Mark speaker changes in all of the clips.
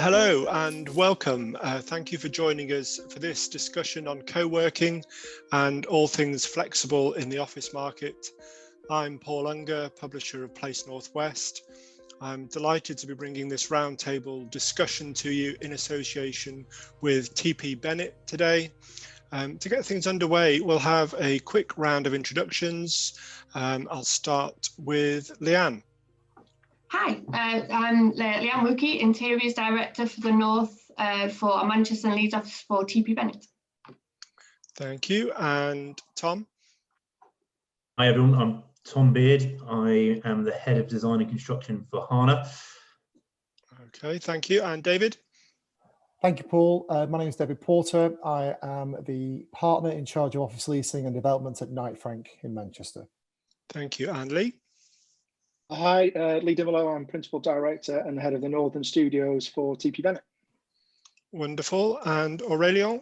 Speaker 1: Hello and welcome. Thank you for joining us for this discussion on co-working and all things flexible in the office market. I'm Paul Unger, publisher of Place Northwest. I'm delighted to be bringing this roundtable discussion to you in association with TP Bennett today. To get things underway, we'll have a quick round of introductions. I'll start with Leanne.
Speaker 2: Hi, I'm Leanne Wookey, Interiors Director for the North for Manchester and Leeds office for TP Bennett.
Speaker 1: Thank you. And Tom?
Speaker 3: Hi everyone, I'm Tom Beard. I am the Head of Design and Construction for Hana.
Speaker 1: Okay, thank you. And David?
Speaker 4: Thank you, Paul. My name is David Porter. I am the partner in charge of office leasing and development at Knight Frank in Manchester.
Speaker 1: Thank you. And Leigh?
Speaker 5: Hi, Leigh Dimelow. I'm Principal Director and Head of the Northern Studios for TP Bennett.
Speaker 1: Wonderful. And Aurélien?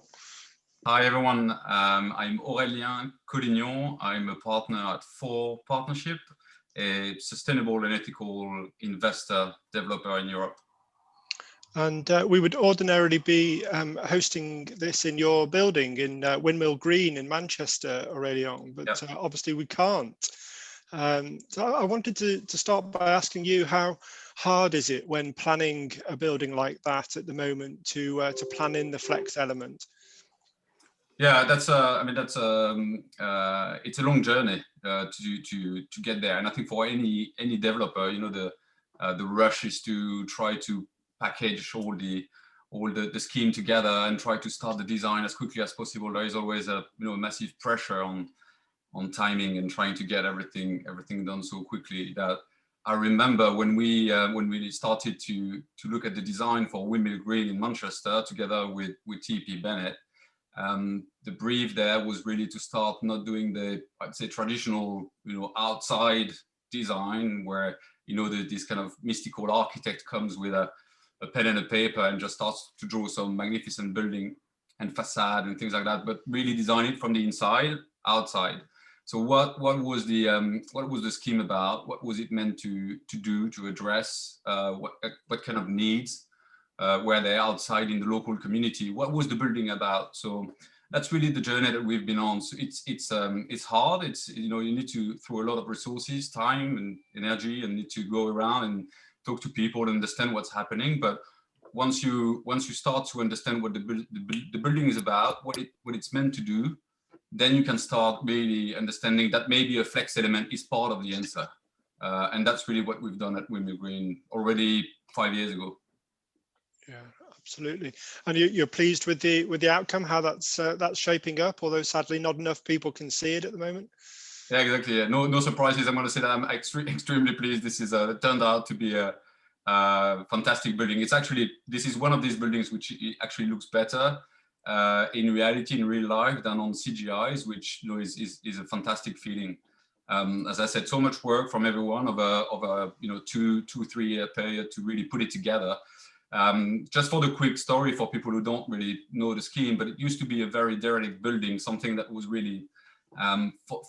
Speaker 6: Hi everyone, I'm Aurélien Collignon. I'm a partner at FORE Partnership, a sustainable and ethical investor developer in Europe.
Speaker 1: And we would ordinarily be hosting this in your building in Windmill Green in Manchester, Aurélien, but
Speaker 6: yep.
Speaker 1: Obviously we can't. So I wanted to start by asking you, how hard is it when planning a building like that at the moment to plan in the flex element?
Speaker 6: Yeah, it's a long journey to get there, and I think for any developer, you know, the rush is to try to package all the scheme together and try to start the design as quickly as possible. There is always a massive pressure on timing and trying to get everything done so quickly that I remember when we started to look at the design for Windmill Green in Manchester together with TP Bennett. The brief there was really to start not doing the, I'd say, traditional, outside design where, this kind of mystical architect comes with a pen and a paper and just starts to draw some magnificent building and facade and things like that, but really design it from the inside, outside. So what was the scheme about? What was it meant to do, to address? What kind of needs were there outside in the local community? What was the building about? So that's really the journey that we've been on. So it's hard. It's you need to throw a lot of resources, time and energy, and need to go around and talk to people and understand what's happening. But once you start to understand what the building is about, what it's meant to do, then you can start really understanding that maybe a flex element is part of the answer. And that's really what we've done at Windmill Green already 5 years ago.
Speaker 1: Yeah, absolutely. And you're pleased with the outcome, how that's shaping up, although sadly not enough people can see it at the moment.
Speaker 6: Yeah, exactly. Yeah. No surprises. I'm going to say that I'm extremely pleased. This is turned out to be a fantastic building. This is one of these buildings which actually looks better in reality, in real life, than on CGIs, which is a fantastic feeling. As I said, so much work from everyone of a 2-3 year period to really put it together. Just for the quick story for people who don't really know the scheme, but it used to be a very derelict building, something that was really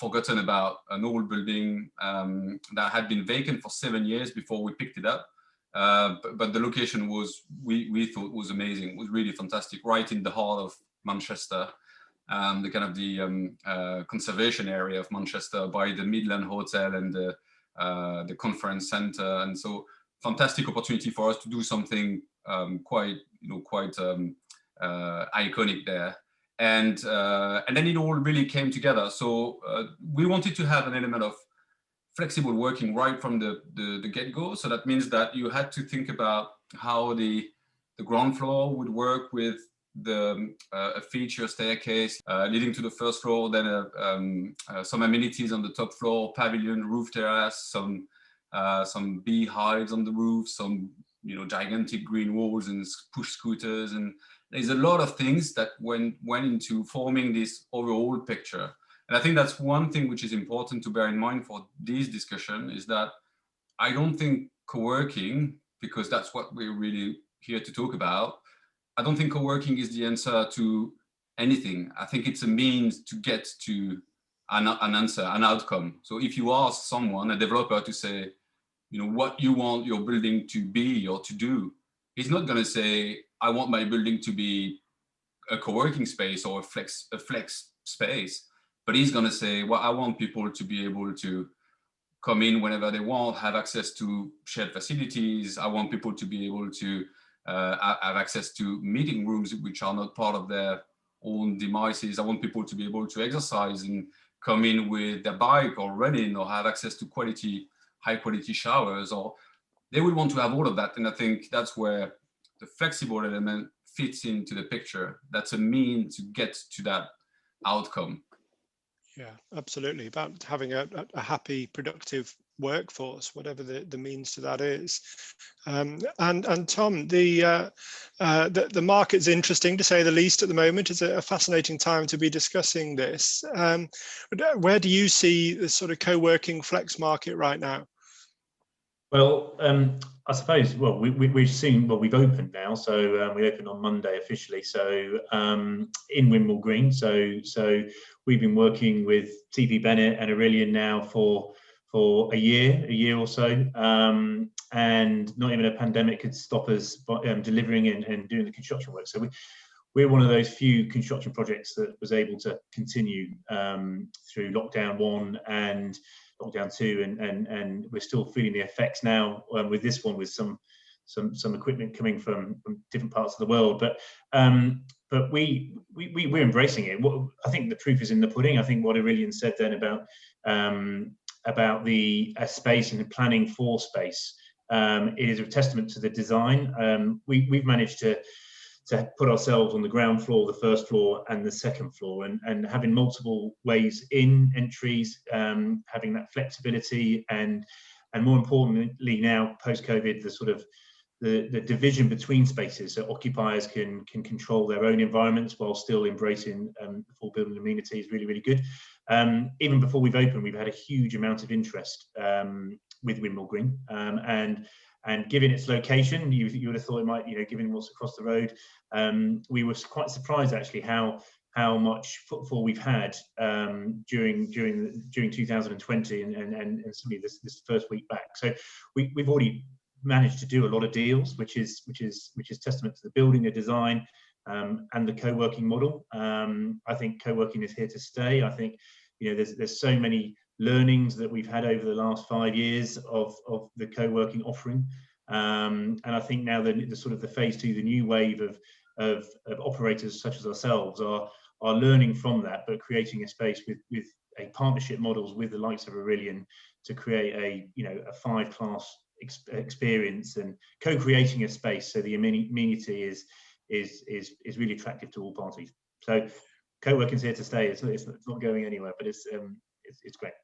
Speaker 6: forgotten about, an old building that had been vacant for 7 years before we picked it up. But the location we thought was amazing, was really fantastic, right in the heart of Manchester, the kind of the conservation area of Manchester by the Midland Hotel and the conference center. And so fantastic opportunity for us to do something quite iconic there. And then it all really came together. So we wanted to have an element of flexible working right from the get-go. So that means that you had to think about how the ground floor would work with a feature staircase leading to the first floor, then some amenities on the top floor, pavilion, roof terrace, some beehives on the roof, some gigantic green walls and push scooters, and there's a lot of things that went into forming this overall picture. And I think that's one thing which is important to bear in mind for this discussion, is that I don't think co-working, because that's what we're really here to talk about, I don't think co-working is the answer to anything. I think it's a means to get to an answer, an outcome. So if you ask someone, a developer, to say, what you want your building to be or to do, he's not going to say, I want my building to be a co-working space or a flex space, but he's going to say, well, I want people to be able to come in whenever they want, have access to shared facilities. I want people to be able to have access to meeting rooms which are not part of their own devices. I want people to be able to exercise and come in with their bike or running, or have access to high quality showers, or they will want to have all of that. And I think that's where the flexible element fits into the picture. That's a mean to get to that outcome.
Speaker 1: Yeah, absolutely. About having a happy, productive workforce, whatever the means to that is. And Tom, the market's interesting, to say the least, at the moment. It's a fascinating time to be discussing this. Where do you see the sort of co-working flex market right now?
Speaker 3: Well, I suppose, well, we've seen, well, we've opened now, so we opened on Monday officially, so in Wimble Green. So we've been working with TP Bennett and Aurélien now for a year or so, and not even a pandemic could stop us delivering and doing the construction work. So we're one of those few construction projects that was able to continue through lockdown 1 and lockdown 2, and we're still feeling the effects now with this one, with some equipment coming from different parts of the world. But we're embracing it. I think the proof is in the pudding. I think what Aurélien said then about the space and the planning for space, it is a testament to the design. We've managed to put ourselves on the ground floor, the first floor and the second floor, and having multiple ways in, entries, having that flexibility, and more importantly now post-COVID, the sort of the division between spaces, so occupiers can control their own environments while still embracing full building amenities. Really, really good. Even before we've opened, we've had a huge amount of interest with Wimble Green, and given its location, you would have thought it might, given what's across the road, we were quite surprised actually how much footfall we've had during 2020 and certainly this first week back. So we've already managed to do a lot of deals, which is testament to the building, the design, and the co-working model. I think co-working is here to stay. I think there's so many learnings that we've had over the last 5 years of the co-working offering, and I think now the sort of the phase 2, the new wave of operators such as ourselves are learning from that, but creating a space with a partnership models with the likes of Aurélien to create a 5-class experience and co-creating a space so the amenity is really attractive to all parties. So co-working is here to stay. It's not going anywhere, but it's great.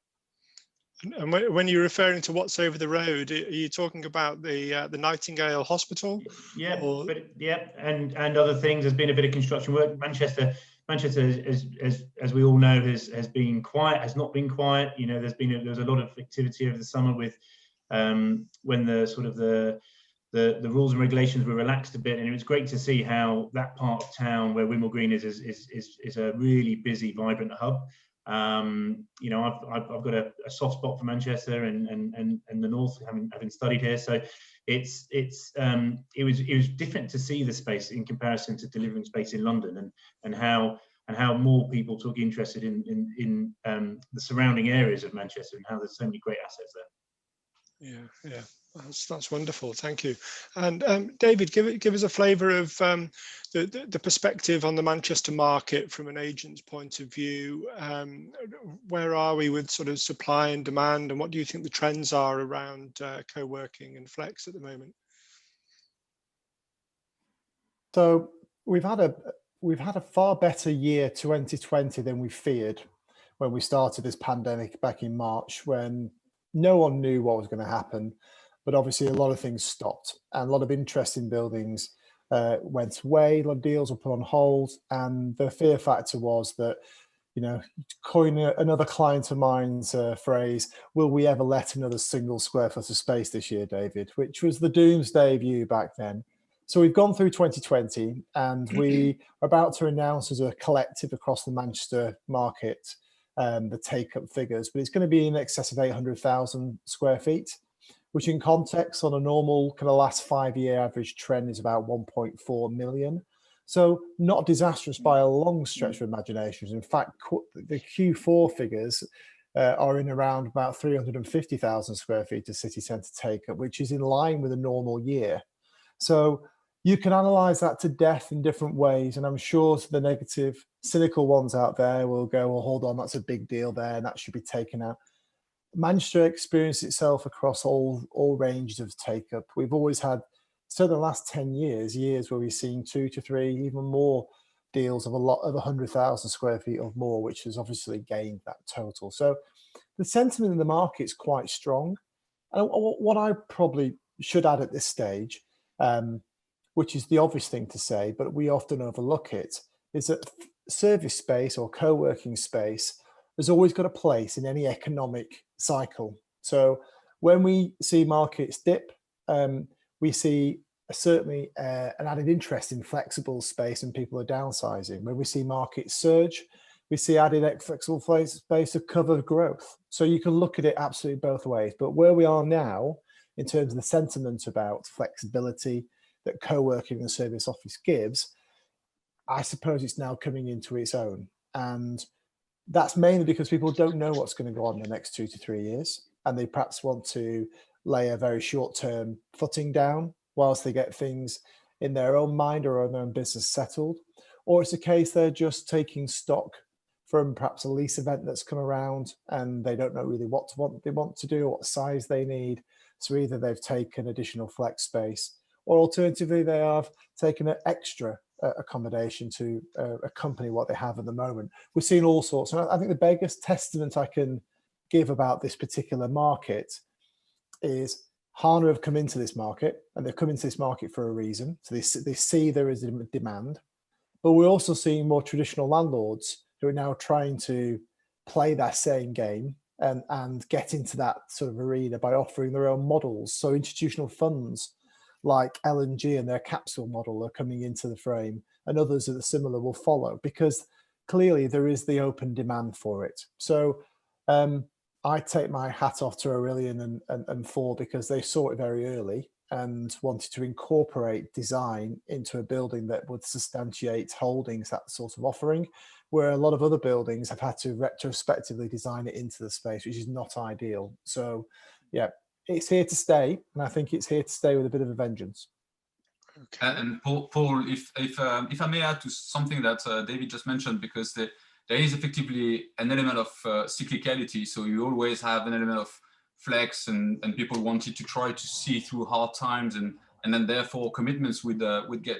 Speaker 1: And when you're referring to what's over the road, are you talking about the Nightingale Hospital?
Speaker 3: Yeah, and other things. There's been a bit of construction work. Manchester, as we all know, has been quiet. Has not been quiet. There was a lot of activity over the summer with when the rules and regulations were relaxed a bit, and it was great to see how that part of town where Wimble Green is a really busy, vibrant hub. I've got a soft spot for Manchester and the north, having studied here. So it was different to see the space in comparison to delivering space in London, and how more people took interested in the surrounding areas of Manchester, and how there's so many great assets there.
Speaker 1: Yeah. That's wonderful. Thank you. And David, give us a flavour of the perspective on the Manchester market from an agent's point of view. Where are we with sort of supply and demand, and what do you think the trends are around co-working and flex at the moment?
Speaker 4: So we've had a far better year 2020 than we feared when we started this pandemic back in March, when no one knew what was going to happen. But obviously a lot of things stopped, and a lot of interest in buildings went away. A lot of deals were put on hold, and the fear factor was that, coin another client of mine's phrase, will we ever let another single square foot of space this year, David? Which was the doomsday view back then. So we've gone through 2020, and we are about to announce as a collective across the Manchester market the take-up figures, but it's going to be in excess of 800,000 square feet. which in context on a normal kind of last 5-year average trend is about 1.4 million. So not disastrous by a long stretch of imagination. In fact, the Q4 figures are in around about 350,000 square feet of city centre take-up, which is in line with a normal year. So you can analyse that to death in different ways, and I'm sure the negative, cynical ones out there will go, well, hold on, that's a big deal there, and that should be taken out. Manchester experienced itself across all ranges of take-up. We've always had, so the last 10 years where we've seen 2 to 3, even more deals of a lot of 100,000 square feet or more, which has obviously gained that total. So the sentiment in the market is quite strong. And what I probably should add at this stage, which is the obvious thing to say, but we often overlook it, is that service space or co-working space has always got a place in any economic cycle. So when we see markets dip, we see certainly an added interest in flexible space and people are downsizing. When we see markets surge, we see added flexible space to cover growth. So you can look at it absolutely both ways. But where we are now, in terms of the sentiment about flexibility that co-working and service office gives, I suppose it's now coming into its own. And that's mainly because people don't know what's going to go on in the next 2 to 3 years. And they perhaps want to lay a very short-term footing down whilst they get things in their own mind or in their own business settled. Or it's a case they're just taking stock from perhaps a lease event that's come around and they don't know really what they want to do or what size they need. So either they've taken additional flex space, or alternatively they have taken an extra accommodation to accompany what they have at the moment. We're seeing all sorts. And I think the biggest testament I can give about this particular market is Hana have come into this market, and they've come into this market for a reason. So they see there is a demand, but we're also seeing more traditional landlords who are now trying to play that same game and get into that sort of arena by offering their own models. So institutional funds like L&G and their capsule model are coming into the frame, and others that are similar will follow, because clearly there is the open demand for it. So I take my hat off to Aurélien and FORE, because they saw it very early and wanted to incorporate design into a building that would substantiate holdings, that sort of offering, where a lot of other buildings have had to retrospectively design it into the space, which is not ideal. So yeah, it's here to stay, and I think it's here to stay with a bit of a vengeance.
Speaker 6: Okay. And Paul, if I may add to something that David just mentioned, because there is effectively an element of cyclicality. So you always have an element of flex, and people wanted to try to see through hard times, and then therefore commitments would get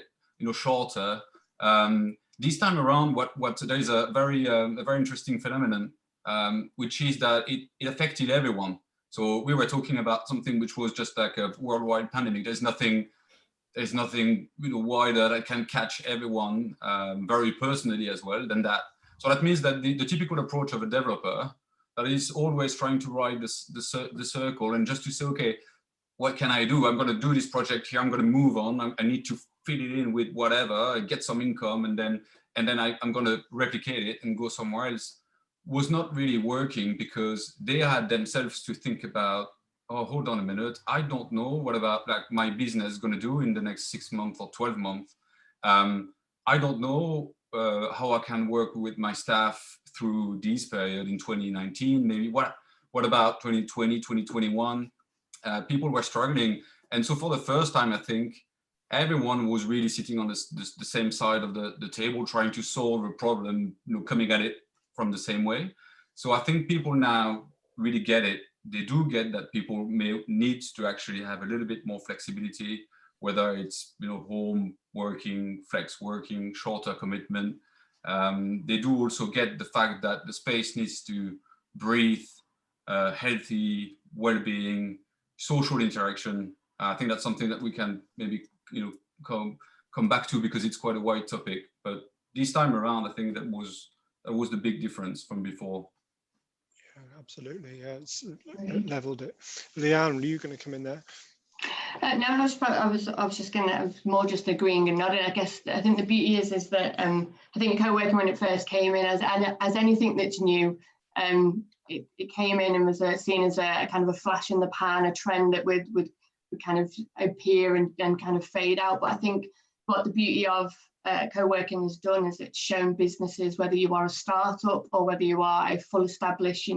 Speaker 6: shorter. This time around, what there is a very interesting phenomenon, which is that it affected everyone. So we were talking about something which was just like a worldwide pandemic. There's nothing wider that can catch everyone very personally as well than that. So that means that the typical approach of a developer that is always trying to ride the circle and just to say, okay, what can I do? I'm going to do this project here. I'm going to move on. I need to fit it in with whatever, get some income, and then I'm going to replicate it and go somewhere else. Was not really working, because they had themselves to think about, oh, hold on a minute, I don't know what about like my business is going to do in the next 6 months or 12 months. I don't know how I can work with my staff through this period in 2019. Maybe what about 2020, 2021? People were struggling, and so for the first time, I think everyone was really sitting on the same side of the table, trying to solve a problem, coming at it from the same way. So I think people now really get it. They do get that people may need to actually have a little bit more flexibility, whether it's home working, flex working, shorter commitment. They do also get the fact that the space needs to breathe, healthy well-being, social interaction. I think that's something that we can maybe come back to, because it's quite a wide topic. But this time around, I think that was the big difference from before.
Speaker 1: Yeah, absolutely. Yeah, it's leveled it. Leanne, are you going to come in there?
Speaker 2: No, I was more just agreeing and nodding. I think the beauty is that I think co-working, when it first came in, as anything that's new, it came in and was seen as a kind of a flash in the pan, a trend that would kind of appear and kind of fade out. But I think what the beauty of co-working has done is it's shown businesses, whether you are a startup or whether you are a full established,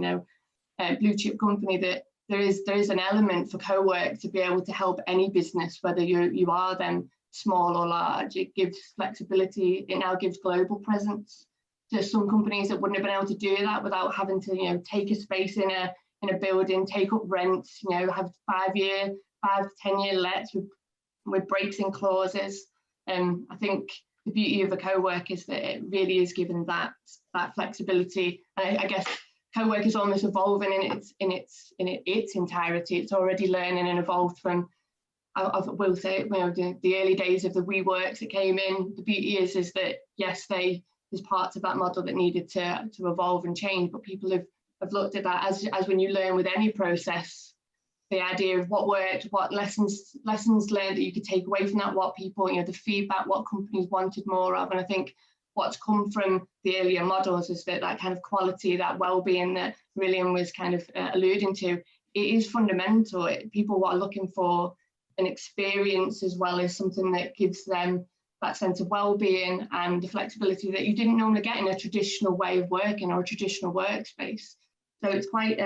Speaker 2: blue chip company, that there is an element for co-work to be able to help any business, whether you are then small or large. It gives flexibility. It now gives global presence to some companies that wouldn't have been able to do that without having to, take a space in a building, take up rents, have 5 to 10 year lets with breaks in clauses. I think the beauty of a co-work is that it really is given that flexibility. I guess co-work is almost evolving in its entirety. It's already learning and evolved from, I will say, the early days of the WeWorks that came in. The beauty is that yes, there's parts of that model that needed to evolve and change, but people have looked at that as when you learn with any process, the idea of what worked, what lessons learned that you could take away from that, what people, the feedback, what companies wanted more of. And I think what's come from the earlier models is that kind of quality, that well-being that Aurélien was kind of alluding to, it is fundamental. People are looking for an experience as well as something that gives them that sense of well-being and the flexibility that you didn't normally get in a traditional way of working or a traditional workspace. So it's quite,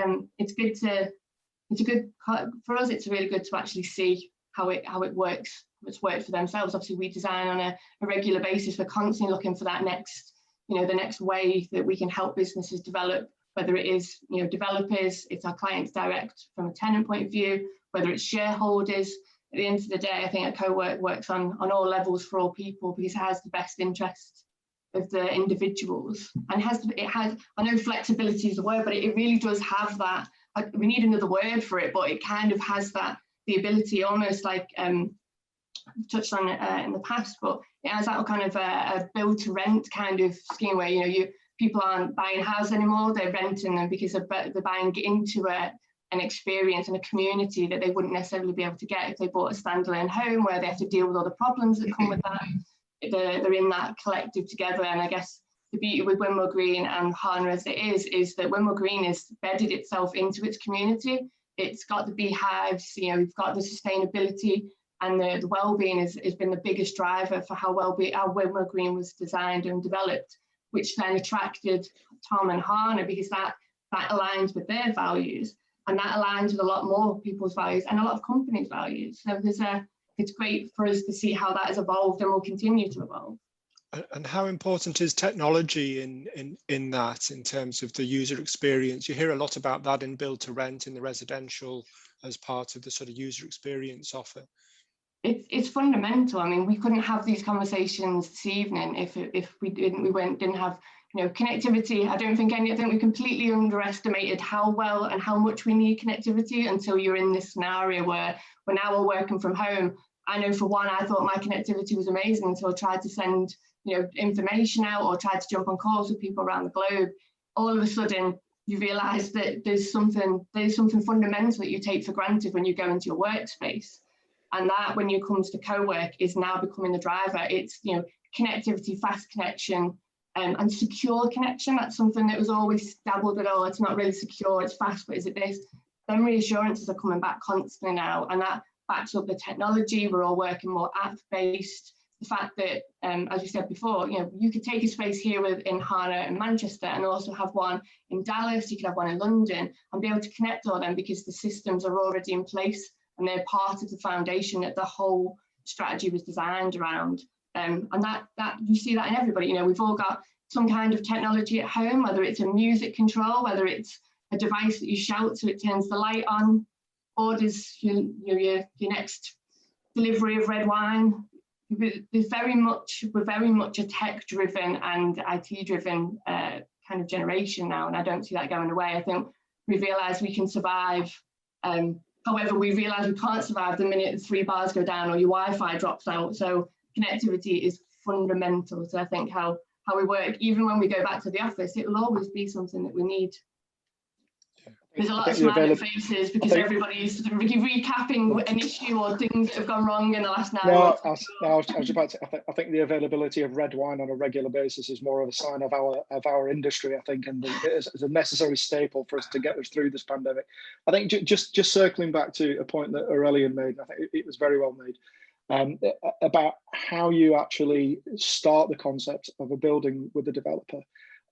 Speaker 2: for us, it's really good to actually see how it works. It's worked for themselves. Obviously, we design on a regular basis. We're constantly looking for that next, the next way that we can help businesses develop, whether it is, developers, it's our clients direct from a tenant point of view, whether it's shareholders. At the end of the day, I think a co-work works on all levels for all people because it has the best interest of the individuals, and it has. I know flexibility is the word, but it really does have that. We need another word for it, but it kind of has the ability, almost like touched on in the past, but it has that kind of a build to rent kind of scheme where people aren't buying houses anymore; they're renting them because they're buying into an experience and a community that they wouldn't necessarily be able to get if they bought a standalone home, where they have to deal with all the problems that come with that. They're in that collective together. And I guess the beauty with Wimwell Green and Hana as it is that Wimwell Green has bedded itself into its community. It's got the beehives, we've got the sustainability, and the well-being has been the biggest driver for how Wimwell Green was designed and developed, which then attracted Tom and Hana because that aligns with their values. And that aligns with a lot more people's values and a lot of companies' values. So it's great for us to see how that has evolved and will continue to evolve.
Speaker 1: And how important is technology in that, in terms of the user experience? You hear a lot about that in build to rent in the residential as part of the sort of user experience offer.
Speaker 2: It's fundamental. I mean, we couldn't have these conversations this evening if we didn't have connectivity. I think we completely underestimated how well and how much we need connectivity until you're in this scenario where we're now all working from home. I know for one, I thought my connectivity was amazing until I tried to send information out or tried to jump on calls with people around the globe. All of a sudden, you realise that there's something fundamental that you take for granted when you go into your workspace, and that when it comes to co-work is now becoming the driver. It's connectivity, fast connection. And secure connection. That's something that was always dabbled with. Oh, it's not really secure, it's fast, but is it this? Then reassurances are coming back constantly now, and that backs up the technology. We're all working more app-based. The fact that, as you said before, you could take a space here in Hana in Manchester and also have one in Dallas, you could have one in London, and be able to connect all them because the systems are already in place and they're part of the foundation that the whole strategy was designed around. And that you see that in everybody. We've all got some kind of technology at home, whether it's a music control, whether it's a device that you shout so it turns the light on, orders your next delivery of red wine. We're very much a tech-driven and IT-driven kind of generation now, and I don't see that going away. I think we realise we can survive. However, we realise we can't survive the minute the 3 bars go down or your Wi-Fi drops out. So connectivity is fundamental to, I think, how we work. Even when we go back to the office, it will always be something that we need. There's a lot of smiling faces because everybody's sort of recapping an issue or things that have gone wrong in the last 9 months.
Speaker 5: I was about to. I think the availability of red wine on a regular basis is more of a sign of our industry. I think, and it's a necessary staple for us to get us through this pandemic. I think just circling back to a point that Aurélien made, I think it was very well made, about how you actually start the concept of a building with the developer.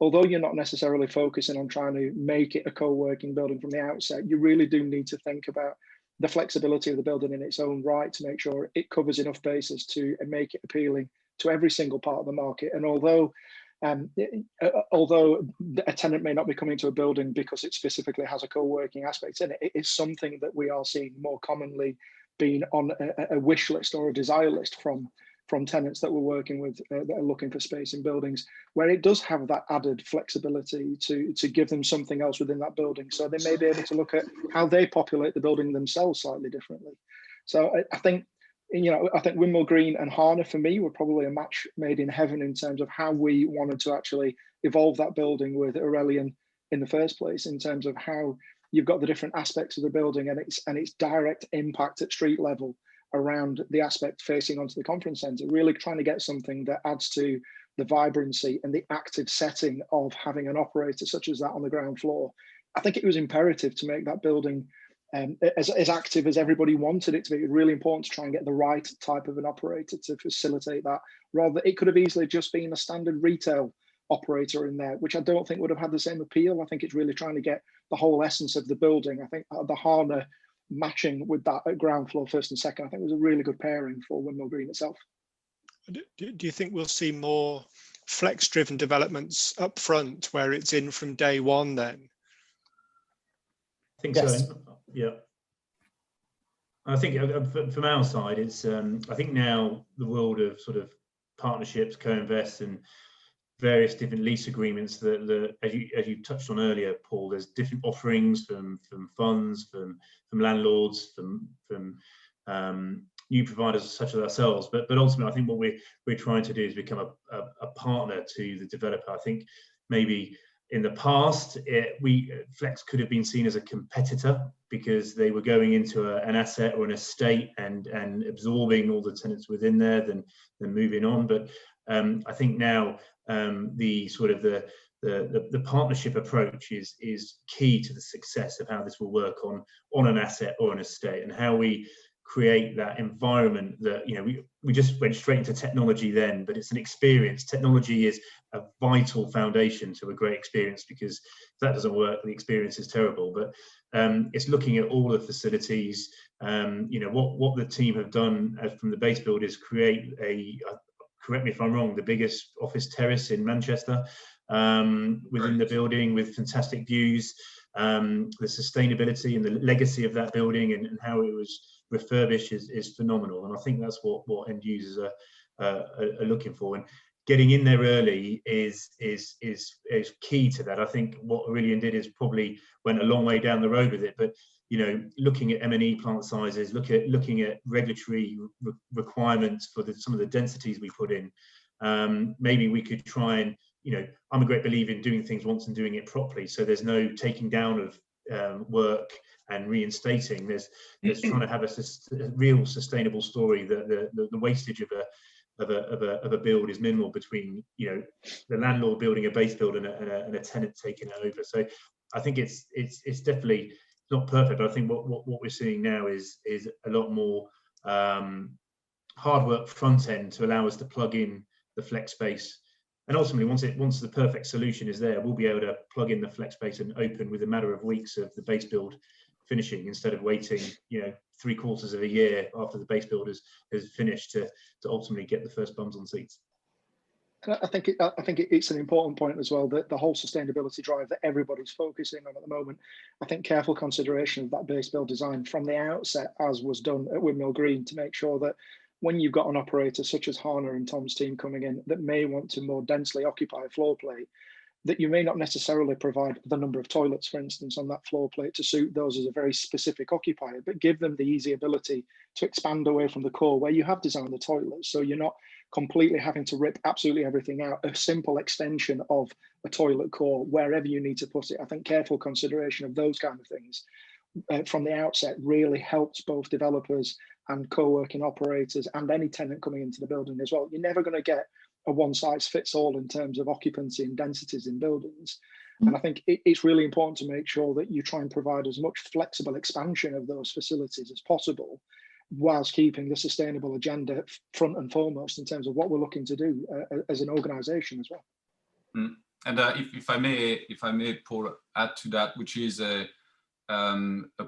Speaker 5: Although you're not necessarily focusing on trying to make it a co-working building from the outset, you really do need to think about the flexibility of the building in its own right to make sure it covers enough bases to make it appealing to every single part of the market. And although a tenant may not be coming to a building because it specifically has a co-working aspect in it, it is something that we are seeing more commonly being on a wish list or a desire list from tenants that we're working with that are looking for space in buildings, where it does have that added flexibility to give them something else within that building. So they may be able to look at how they populate the building themselves slightly differently. So I think, I think Windmill Green and Hana, for me, were probably a match made in heaven in terms of how we wanted to actually evolve that building with Aurélien in the first place, in terms of how you've got the different aspects of the building and its direct impact at street level around the aspect facing onto the conference centre, really trying to get something that adds to the vibrancy and the active setting of having an operator such as that on the ground floor. I think it was imperative to make that building as active as everybody wanted it to be. It was really important to try and get the right type of an operator to facilitate that, rather it could have easily just been a standard retail operator in there, which I don't think would have had the same appeal. I think it's really trying to get the whole essence of the building. I think the Hana matching with that at ground floor first and second, I think was a really good pairing for Windmill Green itself.
Speaker 1: Do you think we'll see more flex-driven developments up front where it's in from day one then?
Speaker 3: I think
Speaker 4: yes.
Speaker 3: So. Yeah. I think from our side, it's I think now the world of sort of partnerships, co-invest, and various different lease agreements that as you touched on earlier, Paul, there's different offerings from funds, from landlords, from new providers such as ourselves. But ultimately, I think what we're trying to do is become a partner to the developer. I think maybe in the past, Flex could have been seen as a competitor because they were going into an asset or an estate and absorbing all the tenants within there, then moving on. But I think now the sort of the partnership approach is key to the success of how this will work on an asset or an estate, and how we create that environment that, we just went straight into technology then, but it's an experience. Technology is a vital foundation to a great experience, because if that doesn't work, the experience is terrible. But it's looking at all the facilities. What the team have done from the base build is create correct me if I'm wrong, the biggest office terrace in Manchester within the building, with fantastic views. The sustainability and the legacy of that building and how it was refurbished is phenomenal, and I think that's what end users are looking for. And getting in there early is key to that. I think what Aurélien did is probably went a long way down the road with it, but looking at M&E plant sizes, looking at regulatory requirements for some of the densities we put in. Maybe we could try and, I'm a great believer in doing things once and doing it properly, so there's no taking down of work and reinstating. There's trying to have a real sustainable story that the wastage of a build is minimal between the landlord building a base build and a tenant taking it over. So I think it's definitely not perfect, but I think what we're seeing now is a lot more hard work front end to allow us to plug in the flex space. And ultimately, once the perfect solution is there, we'll be able to plug in the flex space and open with a matter of weeks of the base build finishing, instead of waiting 3/4 of a year after the base build has finished to ultimately get the first bums on seats.
Speaker 5: I think it's an important point as well, that the whole sustainability drive that everybody's focusing on at the moment. I think careful consideration of that base build design from the outset, as was done at Windmill Green, to make sure that when you've got an operator such as Hana and Tom's team coming in that may want to more densely occupy a floor plate, that you may not necessarily provide the number of toilets, for instance, on that floor plate to suit those as a very specific occupier, but give them the easy ability to expand away from the core where you have designed the toilets. So you're not completely having to rip absolutely everything out. A simple extension of a toilet core wherever you need to put it. I think careful consideration of those kind of things from the outset really helps both developers and co-working operators and any tenant coming into the building as well. You're never going to get a one-size-fits-all in terms of occupancy and densities in buildings. And I think it's really important to make sure that you try and provide as much flexible expansion of those facilities as possible, whilst keeping the sustainable agenda front and foremost in terms of what we're looking to do as an organisation as well.
Speaker 6: And if I may, Paul, add to that, which is a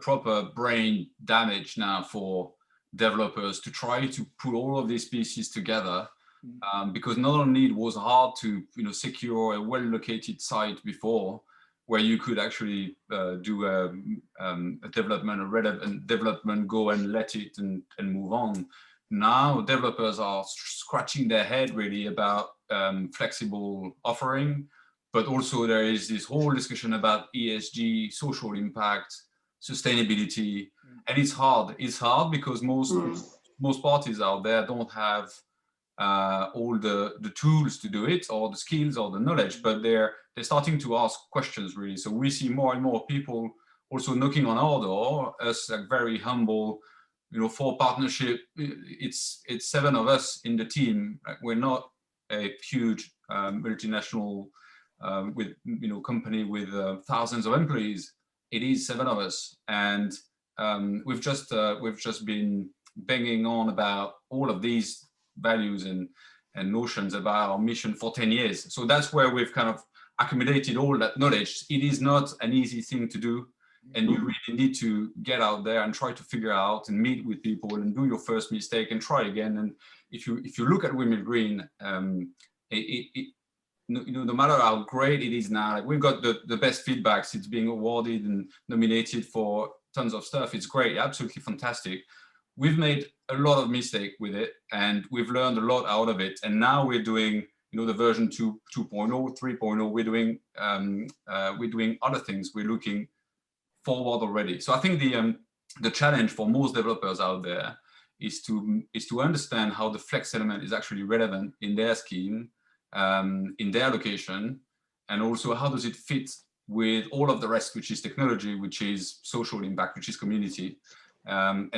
Speaker 6: proper brain damage now for developers to try to put all of these pieces together, because not only it was hard to secure a well-located site before, where you could actually do a development, a relevant development, go and let it and move on. Now developers are scratching their head really about flexible offering, but also there is this whole discussion about ESG, social impact, sustainability, and it's hard. It's hard because most parties out there don't have all the tools to do it, or the skills or the knowledge, but they're starting to ask questions really. So we see more and more people also knocking on our door, us like very humble, for partnership. It's 7 of us in the team. We're not a huge multinational with company with thousands of employees. It is 7 of us, and we've just been banging on about all of these values and notions about our mission for 10 years. So that's where we've kind of accumulated all that knowledge. It is not an easy thing to do, and you really need to get out there and try to figure out and meet with people and do your first mistake and try again. And if you look at Women Green, no matter how great it is now, like we've got the best feedbacks. It's being awarded and nominated for tons of stuff. It's great, absolutely fantastic. We've made a lot of mistakes with it, and we've learned a lot out of it. And now we're doing, the version 2.0, 3.0. We're doing other things. We're looking forward already. So I think the challenge for most developers out there is to understand how the flex element is actually relevant in their scheme, in their location, and also how does it fit with all of the rest, which is technology, which is social impact, which is community. And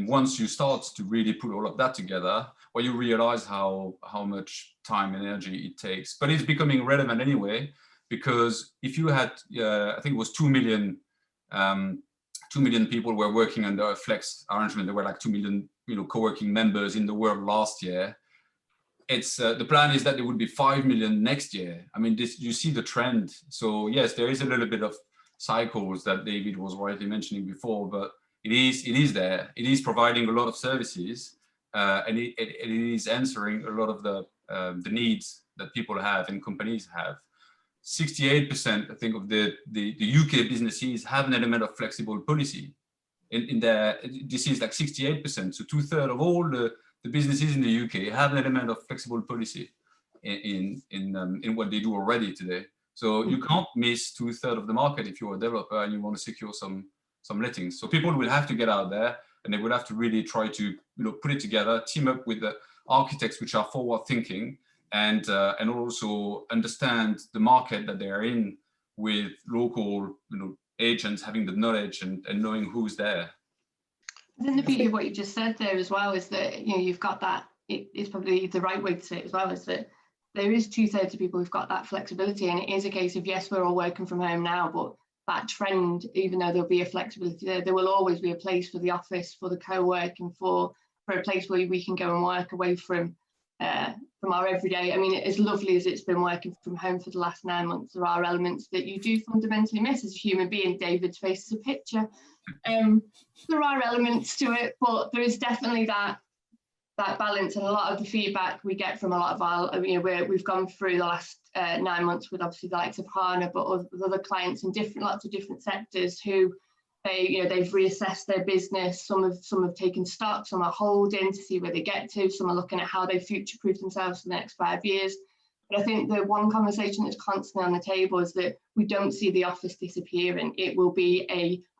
Speaker 6: once you start to really put all of that together, well, you realize how much time and energy it takes. But it's becoming relevant anyway, because if you had, I think it was 2 million people were working under a flex arrangement. There were like 2 million, co-working members in the world last year. It's the plan is that there would be 5 million next year. I mean, you see the trend. So yes, there is a little bit of cycles that David was rightly mentioning before, but it is there. It is providing a lot of services, and it is answering a lot of the needs that people have and companies have. 68%, I think, of the UK businesses have an element of flexible policy. This is like 68%. So 2/3 of all the businesses in the UK have an element of flexible policy in what they do already today. So you can't miss 2/3 of the market if you're a developer and you want to secure some lettings. So people will have to get out there, and they will have to really try to put it together, team up with the architects which are forward thinking, and also understand the market that they are in, with local agents having the knowledge and knowing who's there.
Speaker 2: I think the beauty of what you just said there as well is that you've got that. It's probably the right way to say it as well, is that there is 2/3 of people who've got that flexibility, and it is a case of, yes, we're all working from home now, but that trend, even though there'll be a flexibility there will always be a place for the office, for the co-working, for a place where we can go and work away from our everyday. I mean, as lovely as it's been working from home for the last 9 months, there are elements that you do fundamentally miss as a human being. David's face is a picture. There are elements to it, but there is definitely that balance, and a lot of the feedback we get from a lot of our, we've gone through the last 9 months with obviously the likes of Hana, but other clients in lots of different sectors who they've reassessed their business. Some have taken stock, some are holding to see where they get to, some are looking at how they future-proof themselves for the next 5 years. But I think the one conversation that's constantly on the table is that we don't see the office disappearing. It will be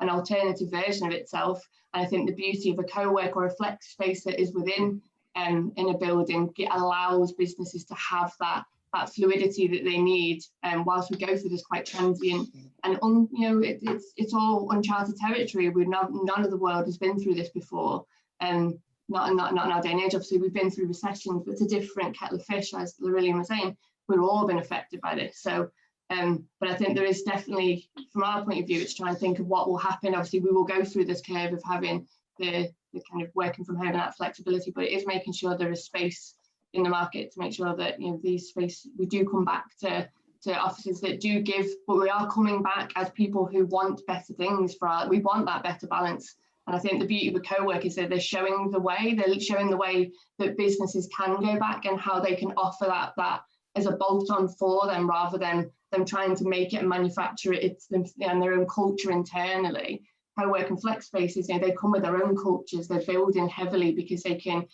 Speaker 2: an alternative version of itself. And I think the beauty of a co-work or a flex space that is within in a building. It allows businesses to have that fluidity that they need, whilst we go through this quite transient and it's all uncharted territory. None of the world has been through this before, not in our day and age. Obviously, we've been through recessions, but it's a different kettle of fish, as Aurélien was saying. We've all been affected by this. So, but I think there is definitely, from our point of view, it's trying to think of what will happen. Obviously, we will go through this curve of having the kind of working from home and that flexibility, but it is making sure there is space in the market to make sure that these space, we do come back to offices that do give, but we are coming back as people who want better things we want that better balance. And I think the beauty of the co-work is that they're showing the way that businesses can go back and how they can offer that as a bolt-on for them, rather than them trying to make it and manufacture it and their own culture internally. Co-work and flex spaces, they come with their own cultures. They're building heavily because they can,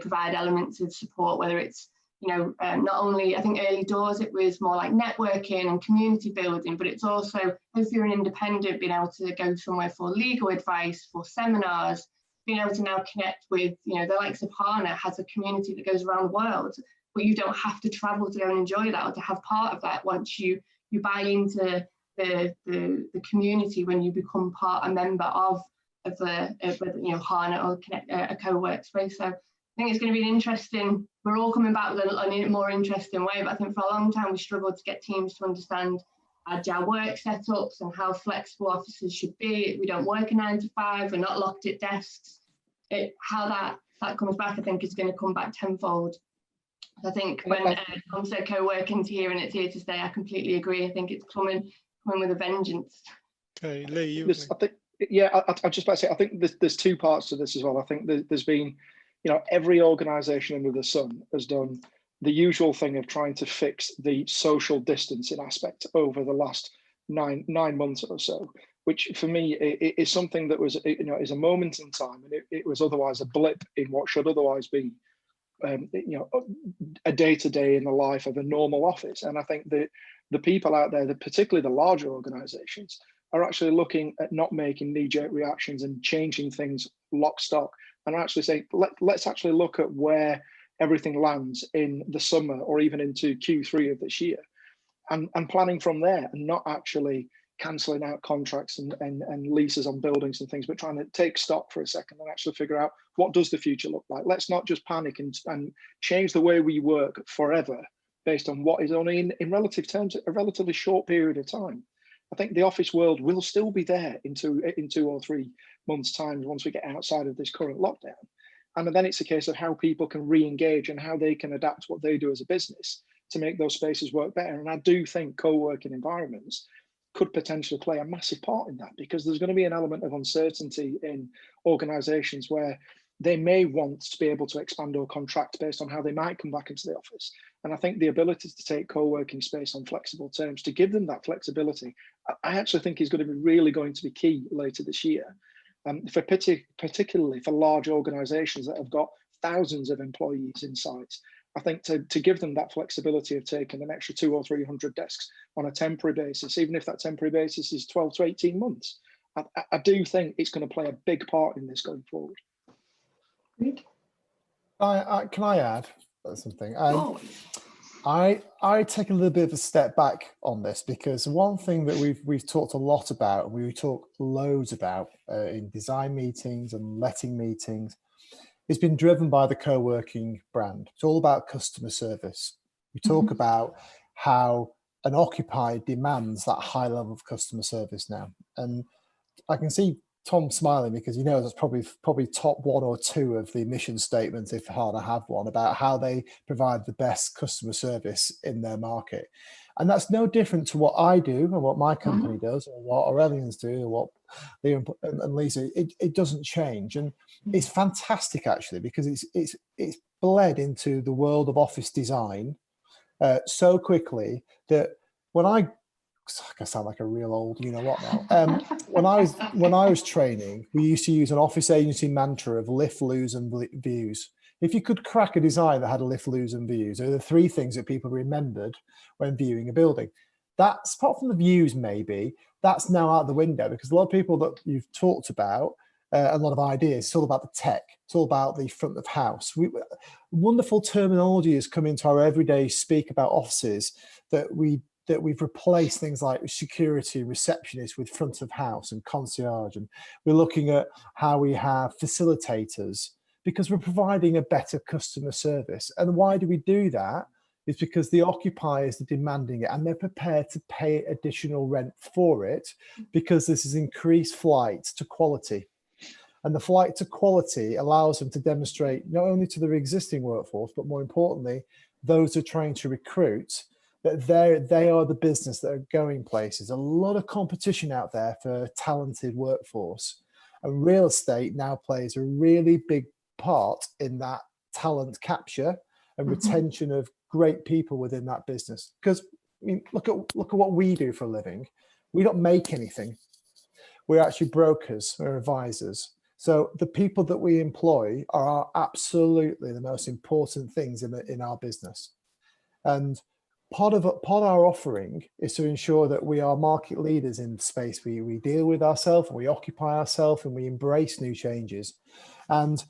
Speaker 2: provide elements of support, whether it's, not only, I think early doors, it was more like networking and community building, but it's also, if you're an independent, being able to go somewhere for legal advice, for seminars, being able to now connect with, the likes of Hana has a community that goes around the world, but you don't have to travel to go and enjoy that or to have part of that once you buy into the community, when you become a member of Hana or a co-work space. So I think it's going to be an interesting, we're all coming back with a more interesting way, but I think for a long time we struggled to get teams to understand agile work setups and how flexible offices should be. We don't work a 9 to 5, we're not locked at desks. How that comes back, I think, is going to come back tenfold. I think when it comes to co-working's here and it's here to stay, I completely agree. I think it's coming with a vengeance.
Speaker 1: Okay, Leigh,
Speaker 5: I just about to say, I think there's two parts to this as well. I think there's been, every organisation under the sun has done the usual thing of trying to fix the social distancing aspect over the last nine months or so, which for me is something that was, is a moment in time, and it was otherwise a blip in what should otherwise be, a day-to-day in the life of a normal office. And I think that the people out there, particularly the larger organizations, are actually looking at not making knee-jerk reactions and changing things lock stock, and actually saying, let's actually look at where everything lands in the summer or even into Q3 of this year, and planning from there, and not actually cancelling out contracts and leases on buildings and things, but trying to take stock for a second and actually figure out, what does the future look like? Let's not just panic and change the way we work forever based on what is only in relative terms a relatively short period of time. I think the office world will still be there in 2 or 3 months' time once we get outside of this current lockdown. And then it's a case of how people can re-engage and how they can adapt what they do as a business to make those spaces work better. And I do think co-working environments could potentially play a massive part in that, because there's going to be an element of uncertainty in organizations where they may want to be able to expand or contract based on how they might come back into the office. And I think the ability to take co-working space on flexible terms, to give them that flexibility, I actually think is going to be really going to be key later this year. Particularly for large organizations that have got thousands of employees in sites, I think to give them that flexibility of taking an extra 200 or 300 desks on a temporary basis, even if that temporary basis is 12 to 18 months, I do think it's going to play a big part in this going forward.
Speaker 2: Can
Speaker 4: I add something? I take a little bit of a step back on this, because one thing that we've talked a lot about, and we talk loads about in design meetings and letting meetings, it's been driven by the co-working brand. It's all about customer service. We talk about how an occupier demands that high level of customer service now. And I can see Tom smiling, because he knows that's probably top 1 or 2 of the mission statements, if Hana have one, about how they provide the best customer service in their market. And that's no different to what I do and what my company does, or what Aurelian's do, or what Leigh and Lisa. It doesn't change, and it's fantastic actually, because it's bled into the world of office design so quickly that when I sound like a real old you-know-what now. When I was training, we used to use an office agency mantra of lift, lose, and views. If you could crack a design that had a lift, lose, and views, there are the 3 things that people remembered when viewing a building. That's, apart from the views maybe, that's now out the window, because a lot of people that you've talked about a lot of ideas. It's all about the tech. It's all about the front of house. Wonderful terminology has come into our everyday speak about offices that we've replaced things like security, receptionists with front of house and concierge. And we're looking at how we have facilitators because we're providing a better customer service. And why do we do that? It's because the occupiers are demanding it and they're prepared to pay additional rent for it because this is increased flight to quality. And the flight to quality allows them to demonstrate not only to their existing workforce, but more importantly, those who are trying to recruit, that they are the business that are going places. A lot of competition out there for talented workforce. And real estate now plays a really big part in that talent capture and retention of great people within that business. Because I mean, look at what we do for a living. We don't make anything. We're actually brokers or advisors. So the people that we employ are absolutely the most important things in our business. And part of our offering is to ensure that we are market leaders in the space we deal with ourselves, and we occupy ourselves, and we embrace new changes. And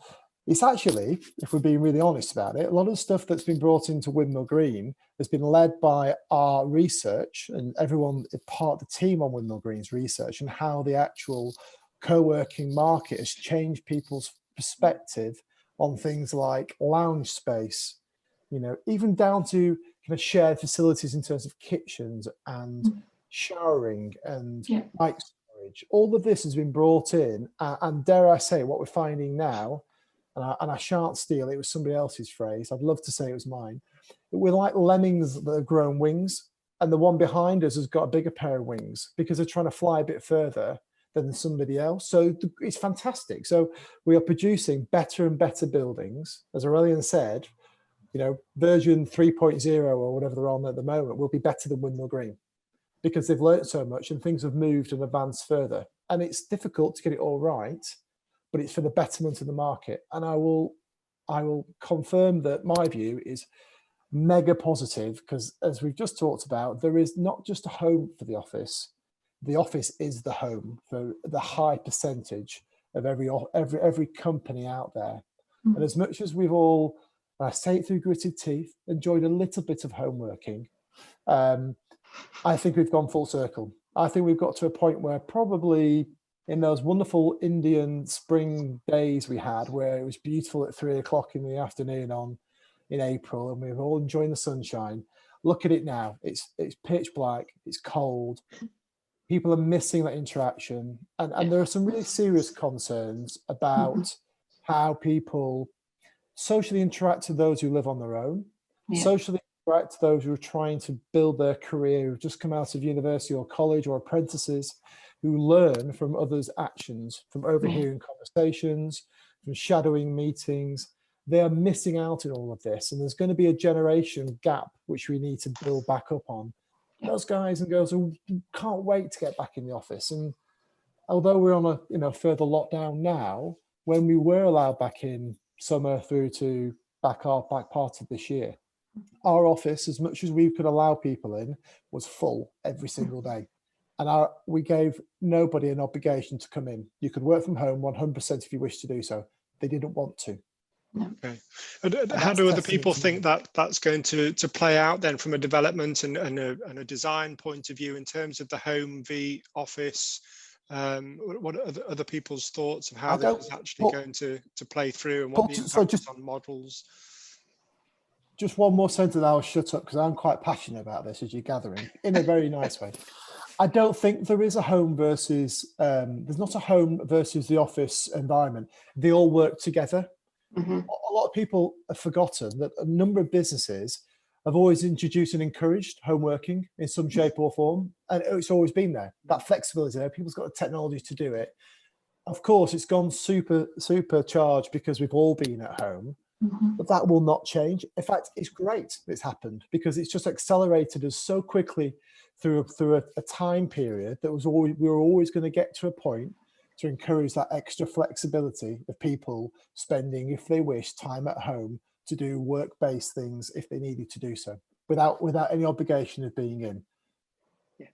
Speaker 4: it's actually, if we're being really honest about it, a lot of the stuff that's been brought into Windmill Green has been led by our research, and everyone part of the team on Windmill Green's research, and how the actual co-working market has changed people's perspective on things like lounge space, even down to kind of shared facilities in terms of kitchens and showering and bike storage. All of this has been brought in, and dare I say, what we're finding now, and I shan't steal, it was somebody else's phrase, I'd love to say it was mine, we're like lemmings that have grown wings, and the one behind us has got a bigger pair of wings because they're trying to fly a bit further than somebody else. So it's fantastic. So we are producing better and better buildings. As Aurélien said, version 3.0 or whatever they're on at the moment will be better than Windmill Green because they've learned so much and things have moved and advanced further. And it's difficult to get it all right, but it's for the betterment of the market. And I will confirm that my view is mega positive because, as we've just talked about, there is not just a home for the office. The office is the home for the high percentage of every company out there. And as much as we've all, I say it through gritted teeth, enjoyed a little bit of home working, I think we've gone full circle. I think we've got to a point where probably in those wonderful Indian spring days we had, where it was beautiful at 3 o'clock in the afternoon in April, and we were all enjoying the sunshine. Look at it now. It's pitch black. It's cold. People are missing that interaction. And there are some really serious concerns about how people socially interact with those who live on their own, socially interact with those who are trying to build their career, who've just come out of university or college, or apprentices who learn from others' actions, from overhearing conversations, from shadowing meetings. They are missing out in all of this. And there's going to be a generation gap, which we need to build back up on. Those guys and girls who can't wait to get back in the office. And although we're on a further lockdown now, when we were allowed back in summer through to back part of this year, our office, as much as we could allow people in, was full every single day. And we gave nobody an obligation to come in. You could work from home 100% if you wish to do so. They didn't want to.
Speaker 1: Okay. And how do other people think that that's going to play out then from a development and a design point of view in terms of the home v office? What are other people's thoughts of how this is actually going to play through and what the impact is on models?
Speaker 4: Just one more sentence, I'll shut up because I'm quite passionate about this, as you're gathering, in a very nice way. I don't think there is a home versus, there's not a home versus the office environment. They all work together. A lot of people have forgotten that a number of businesses have always introduced and encouraged home working in some shape or form. And it's always been there. That flexibility there, people's got the technology to do it. Of course, it's gone supercharged because we've all been at home, but that will not change. In fact, it's great it's happened because it's just accelerated us so quickly through a time period that we were always going to get to a point to encourage that extra flexibility of people spending, if they wish, time at home to do work-based things if they needed to do so, without any obligation of being in.
Speaker 5: Yeah,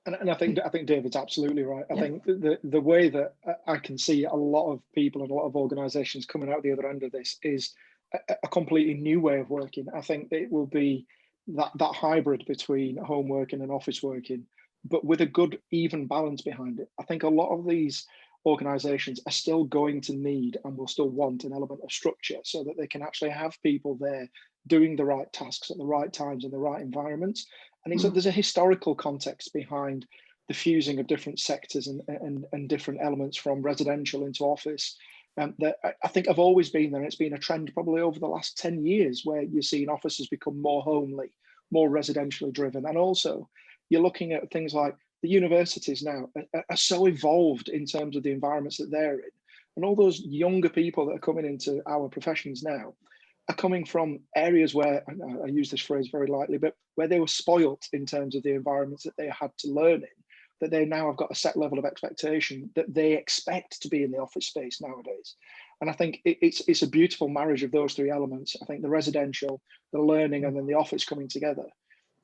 Speaker 5: And I think David's absolutely right. I think the way that I can see a lot of people and a lot of organisations coming out the other end of this is a completely new way of working. I think it will be that hybrid between home working and office working, but with a good even balance behind it. I think a lot of these organisations are still going to need and will still want an element of structure so that they can actually have people there doing the right tasks at the right times in the right environments. And there's a historical context behind the fusing of different sectors and different elements from residential into office. That I think have always been there. It's been a trend probably over the last 10 years where you're seeing offices become more homely, more residentially driven. And also you're looking at things like the universities now are so evolved in terms of the environments that they're in. And all those younger people that are coming into our professions now are coming from areas where, I use this phrase very lightly, but where they were spoilt in terms of the environments that they had to learn in, that they now have got a set level of expectation that they expect to be in the office space nowadays. And I think it's a beautiful marriage of those three elements. I think the residential, the learning, and then the office coming together.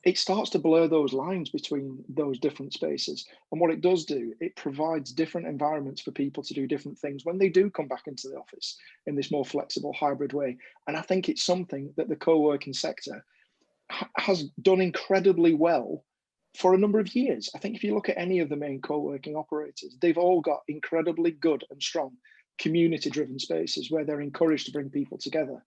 Speaker 5: It starts to blur those lines between those different spaces. And what it does do, it provides different environments for people to do different things when they do come back into the office in this more flexible hybrid way. And I think it's something that the co-working sector has done incredibly well for a number of years. I think if you look at any of the main co-working operators, they've all got incredibly good and strong community-driven spaces where they're encouraged to bring people together.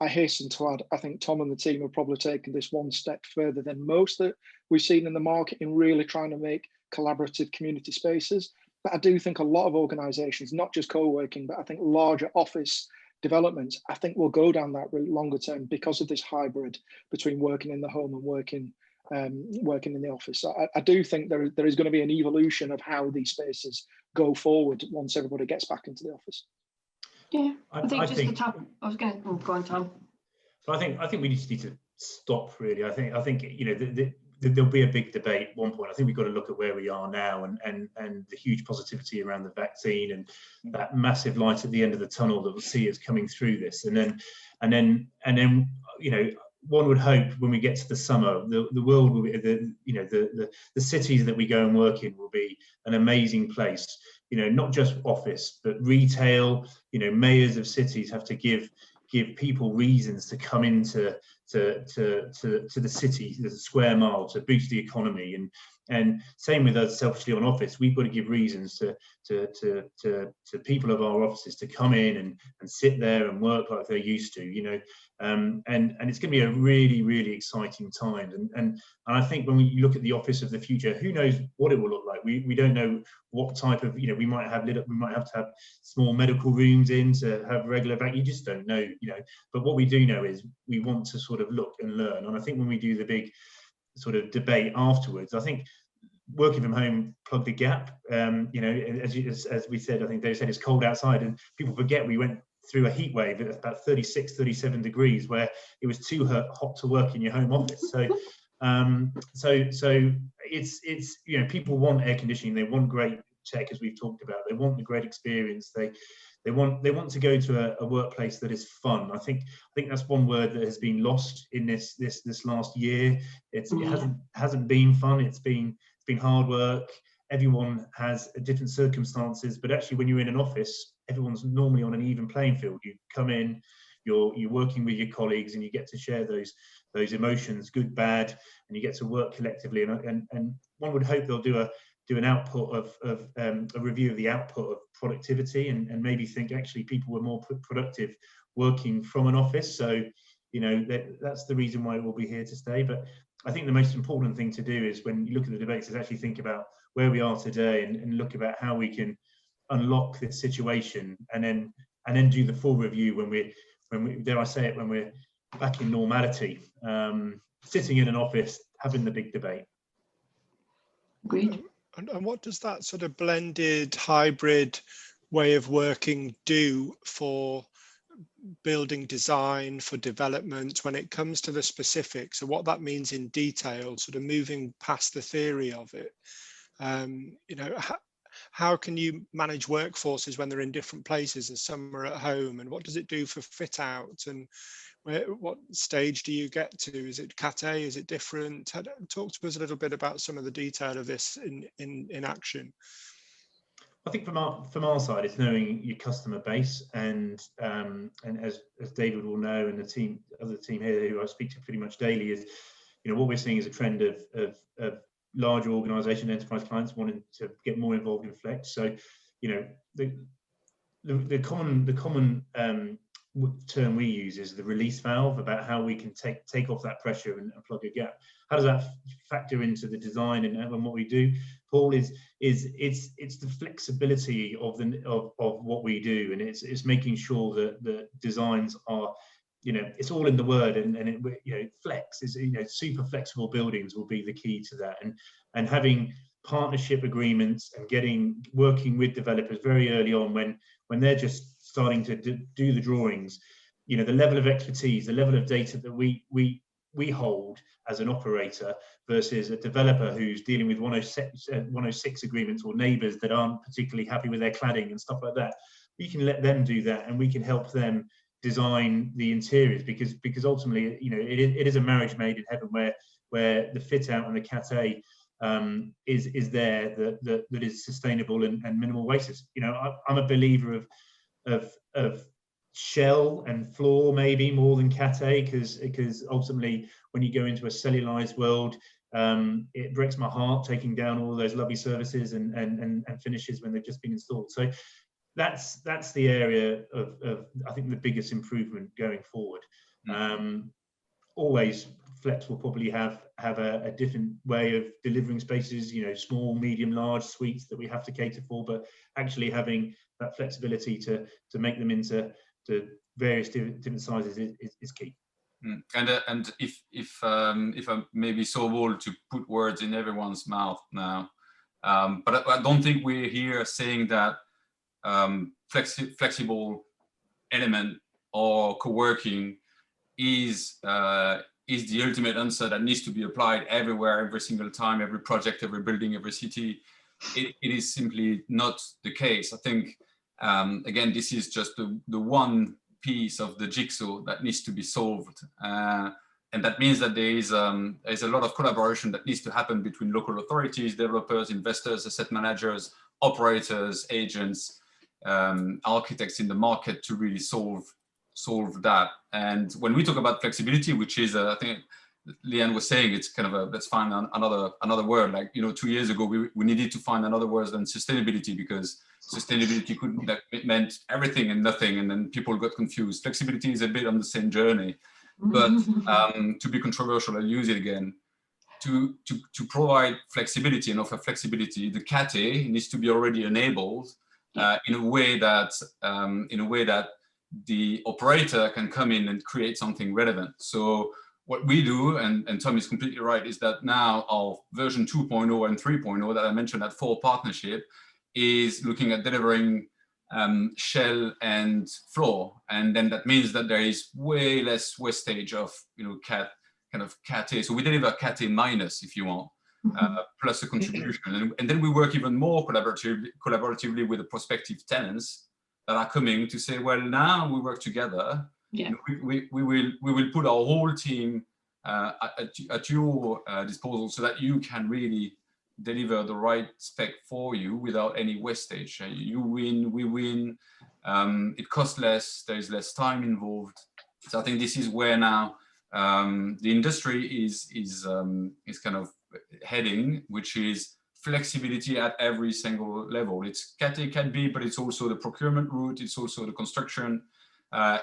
Speaker 5: I hasten to add, I think Tom and the team have probably taken this one step further than most that we've seen in the market in really trying to make collaborative community spaces. But I do think a lot of organisations, not just co-working, but I think larger office developments, I think will go down that route longer term because of this hybrid between working in the home and working in the office. So I do think there is going to be an evolution of how these spaces go forward once everybody gets back into the office.
Speaker 2: Yeah, I think I was going to go on, Tom.
Speaker 3: So I think we just need to stop. Really, I think you know there'll be a big debate at one point. I think we've got to look at where we are now and the huge positivity around the vaccine and that massive light at the end of the tunnel that we'll see us coming through this. And then you know, one would hope when we get to the summer, the world will be the cities that we go and work in will be an amazing place. You know, not just office, but retail. You know, mayors of cities have to give people reasons to come into to the city, the square mile, to boost the economy. And same with us, selfishly on office, we've got to give reasons to people of our offices to come in and sit there and work like they're used to. You know, and it's going to be a really, really exciting time. And I think when we look at the office of the future, who knows what it will look like? We don't know what type of, you know, we might have to have small medical rooms in to have regular vac. You just don't know, you know. But what we do know is we want to sort of look and learn. And I think when we do the big sort of debate afterwards, I think working from home plugged the gap. You know, as we said, I think Dave said it's cold outside, and people forget we went through a heat wave at about 36, 37 degrees where it was too hot to work in your home office. So it's you know, people want air conditioning, they want great tech, as we've talked about, they want the great experience, they want to go to a workplace that is fun. I think that's one word that has been lost in this last year. It hasn't been fun. It's been hard work. Everyone has different circumstances, but actually when you're in an office, everyone's normally on an even playing field. You come in, you're working with your colleagues, and you get to share those emotions, good, bad, and you get to work collectively. And one would hope they'll do an output of a review of the output of productivity, and maybe think actually people were more productive working from an office. So, you know, that's the reason why we'll be here to stay. But I think the most important thing to do is, when you look at the debates, is actually think about where we are today and look about how we can unlock this situation, and then do the full review when we dare I say it, when we're back in normality, sitting in an office having the big debate.
Speaker 2: Agreed.
Speaker 1: And what does that sort of blended hybrid way of working do for building design, for development, when it comes to the specifics of what that means in detail, sort of moving past the theory of it? You know, how can you manage workforces when they're in different places and some are at home, and what does it do for fit out? And what stage do you get to? Is it Cat A? Is it different? Talk to us a little bit about some of the detail of this in action.
Speaker 3: I think from our side, it's knowing your customer base, and as David will know, and the other team here who I speak to pretty much daily, is, you know, what we're seeing is a trend of larger organisation enterprise clients wanting to get more involved in Flex. So, you know, the common term we use is the release valve, about how we can take off that pressure and plug a gap. How does that factor into the design and what we do, Paul? It's the flexibility of what we do, and it's making sure that the designs are, you know, it's all in the word, and it, you know, flex is, you know, super flexible buildings will be the key to that, and having partnership agreements and working with developers very early on when they're just starting to do the drawings. You know, the level of expertise, the level of data that we hold as an operator versus a developer who's dealing with 106 agreements, or neighbours that aren't particularly happy with their cladding and stuff like that. We can let them do that, and we can help them design the interiors, because ultimately, you know, it is a marriage made in heaven, where the fit out and the Cat A is there, that is sustainable and minimal wastage. You know, I'm a believer of shell and floor maybe more than Cat A, because ultimately when you go into a cellulized world, it breaks my heart taking down all those lovely services and finishes when they've just been installed. So that's the area of I think the biggest improvement going forward. Always Flex will probably have a different way of delivering spaces, you know, small, medium, large suites that we have to cater for, but actually having that flexibility to make them into various different sizes is key.
Speaker 6: And if I maybe so bold to put words in everyone's mouth now, but I don't think we're here saying that flexible element or co-working is the ultimate answer that needs to be applied everywhere, every single time, every project, every building, every city. It is simply not the case. I think, again, this is just the one piece of the jigsaw that needs to be solved. And that means that there's a lot of collaboration that needs to happen between local authorities, developers, investors, asset managers, operators, agents, architects in the market to really solve that. And when we talk about flexibility, which is I think Leanne was saying, it's kind of let's find another word. Like, you know, 2 years ago we needed to find another word than sustainability, because sustainability it meant everything and nothing, and then people got confused. Flexibility is a bit on the same journey, but to be controversial, I'll use it again. To provide flexibility and offer flexibility, the Cat A needs to be already enabled in a way that the operator can come in and create something relevant. So what we do, and Tom is completely right, is that now our version 2.0 and 3.0 that I mentioned at FORE partnership is looking at delivering shell and floor, and then that means that there is way less wastage of, you know, Cat A. So we deliver Cat A minus, if you want, plus a contribution, and then we work even more collaboratively with the prospective tenants that are coming to say, well, now we work together. Yeah. We will put our whole team at your disposal, so that you can really deliver the right spec for you without any wastage. You win, we win. It costs less. There is less time involved. So I think this is where now the industry is kind of heading, which is flexibility at every single level. It's Cat A, Cat B, but it's also the procurement route. It's also the construction.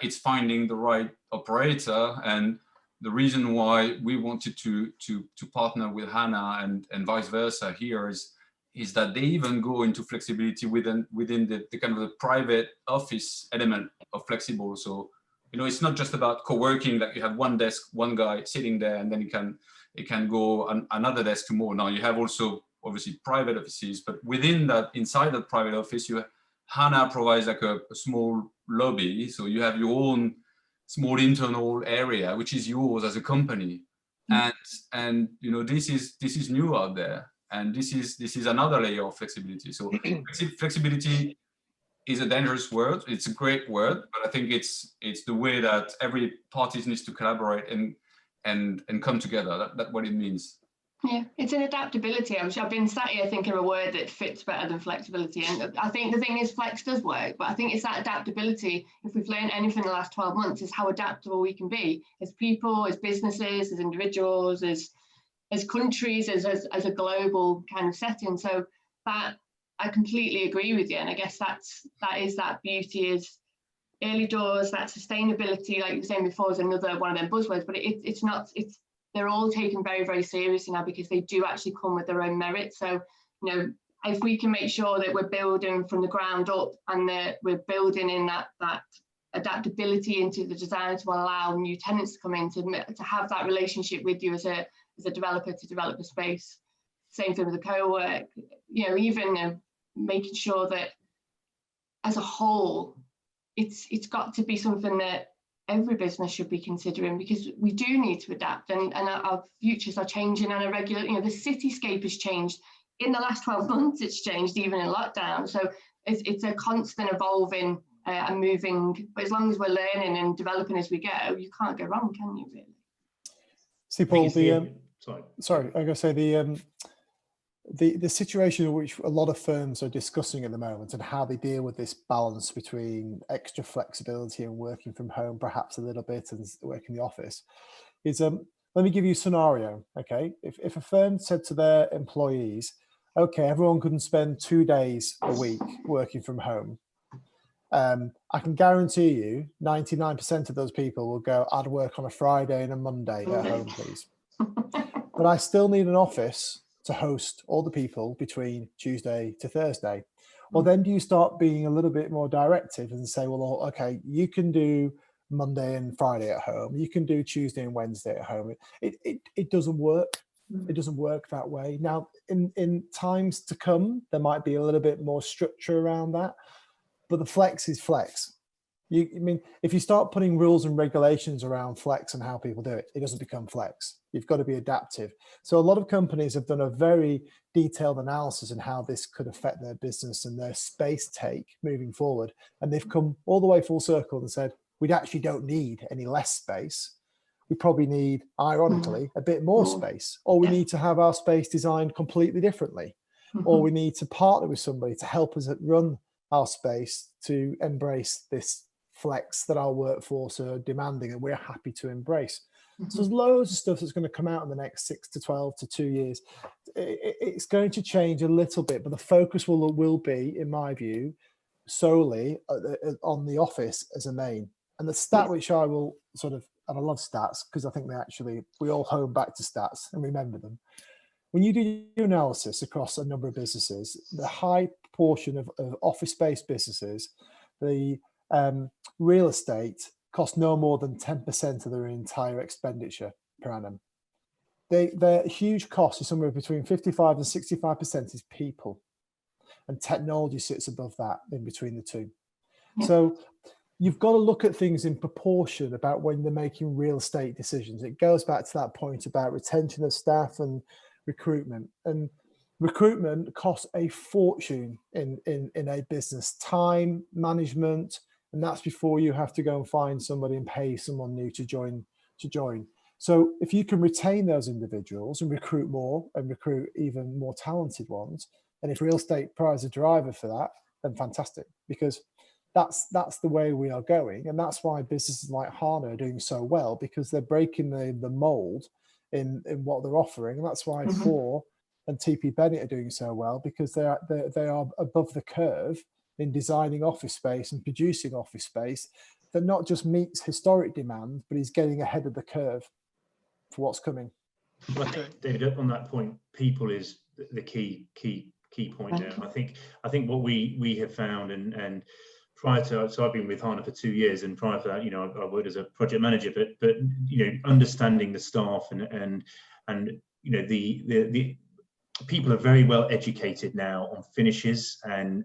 Speaker 6: It's finding the right operator. And the reason why we wanted to partner with Hana and vice versa here is that they even go into flexibility within the kind of the private office element of flexible. So, you know, it's not just about co-working, that you have one desk, one guy sitting there, and then it can go on another desk tomorrow. Now you have also obviously private offices, but within that, inside that private office, Hana provides like a small lobby. So you have your own small internal area, which is yours as a company. And you know, this is new out there. And this is another layer of flexibility. So flexibility is a dangerous word. It's a great word, but I think it's the way that every party needs to collaborate and come together. That's what it means.
Speaker 2: Yeah, it's an adaptability. I've been sat here thinking of a word that fits better than flexibility. And I think the thing is, flex does work, but I think it's that adaptability. If we've learned anything in the last 12 months, is how adaptable we can be as people, as businesses, as individuals, as countries, as a global kind of setting. So that I completely agree with you. And I guess that beauty is early doors, that sustainability, like you were saying before, is another one of them buzzwords, but they're all taken very, very seriously now because they do actually come with their own merit. So, if we can make sure that we're building from the ground up and that we're building in that adaptability into the design to allow new tenants to come in, to have that relationship with you as a developer to develop a space. Same thing with the co-work, even making sure that as a whole, it's got to be something that every business should be considering, because we do need to adapt, and our futures are changing on a regular, the cityscape has changed. In the last 12 months, it's changed even in lockdown. So it's a constant evolving and moving, but as long as we're learning and developing as we go, you can't go wrong, can you, really?
Speaker 4: See, Paul, sorry, I'm going to say the situation in which a lot of firms are discussing at the moment and how they deal with this balance between extra flexibility and working from home, perhaps a little bit, and working in the office is, let me give you a scenario, okay? If a firm said to their employees, okay, everyone couldn't spend 2 days a week working from home, I can guarantee you 99% of those people will go, I'd work on a Friday and a Monday at home, please. But I still need an office to host all the people between Tuesday to Thursday. Well, then do you start being a little bit more directive and say, well, okay, you can do Monday and Friday at home. You can do Tuesday and Wednesday at home. It doesn't work. It doesn't work that way. Now, in times to come, there might be a little bit more structure around that, but the flex is flex. If you start putting rules and regulations around flex and how people do it, it doesn't become flex. You've got to be adaptive. So a lot of companies have done a very detailed analysis on how this could affect their business and their space take moving forward. And they've come all the way full circle and said, we actually don't need any less space. We probably need, ironically, a bit more space, or we need to have our space designed completely differently, or we need to partner with somebody to help us run our space to embrace this flex that our workforce are demanding and we're happy to embrace. So there's loads of stuff that's going to come out in the next 6 to 12 to 2 years. It's going to change a little bit, but the focus will be, in my view, solely on the office as a main. And the stat which I will sort of, and I love stats because I think we all home back to stats and remember them. When you do your analysis across a number of businesses, the high proportion of office-based businesses, the real estate costs no more than 10% of their entire expenditure per annum. Their huge cost is somewhere between 55 and 65% is people, and technology sits above that in between the two. So you've got to look at things in proportion about when they're making real estate decisions. It goes back to that point about retention of staff and recruitment. And recruitment costs a fortune in a business, time, management, and that's before you have to go and find somebody and pay someone new to join. So if you can retain those individuals and recruit more and recruit even more talented ones, and if real estate provides a driver for that, then fantastic, because that's the way we are going. And that's why businesses like Hana are doing so well, because they're breaking the mold in what they're offering. And that's why FORE and TP Bennett are doing so well, because they are above the curve in designing office space and producing office space that not just meets historic demand, but is getting ahead of the curve for what's coming.
Speaker 3: Okay, David, on that point, people is the key point there. I think what we have found, and prior to, so I've been with Hana for 2 years, and prior to that, I worked as a project manager, but understanding the staff and the people are very well educated now on finishes and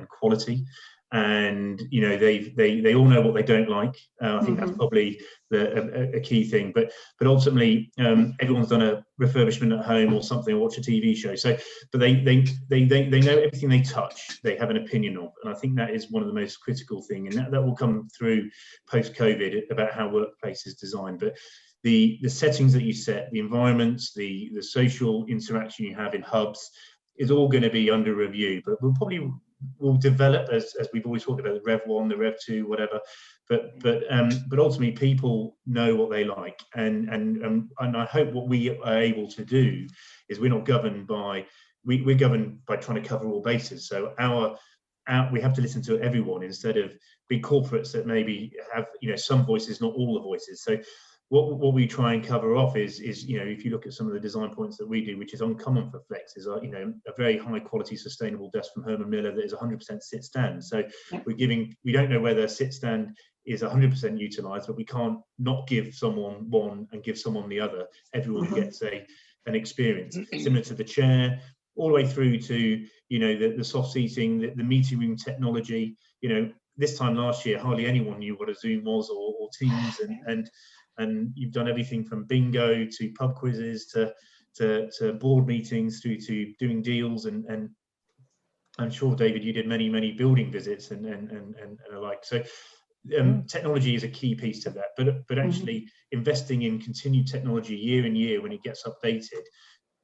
Speaker 3: quality. and you know they all know what they don't like. I think that's probably a key thing. But ultimately, everyone's done a refurbishment at home or something, or watch a TV show. So, but they know everything they touch, they have an opinion of, and I think that is one of the most critical thing, and that will come through post-COVID about how workplace is designed. But the settings that you set, the environments, the social interaction you have in hubs, is all going to be under review. But we'll develop as we've always talked about, the Rev 1, the Rev 2, whatever. But ultimately, people know what they like, and I hope what we are able to do is we're not governed by we're governed by trying to cover all bases. So we have to listen to everyone instead of big corporates that maybe have some voices, not all the voices. So what we try and cover off is if you look at some of the design points that we do, which is uncommon for Flex, is a very high quality sustainable desk from Herman Miller that is 100% sit stand. So we don't know whether sit stand is 100% utilized, but we can't not give someone one and give someone the other. Everyone gets an experience similar to the chair, all the way through to the soft seating, the meeting room technology. This time last year, hardly anyone knew what a Zoom was or Teams, and you've done everything from bingo to pub quizzes to board meetings through to doing deals, and I'm sure, David, you did many building visits and the like. So technology is a key piece to that, but actually investing in continued technology year in year when it gets updated.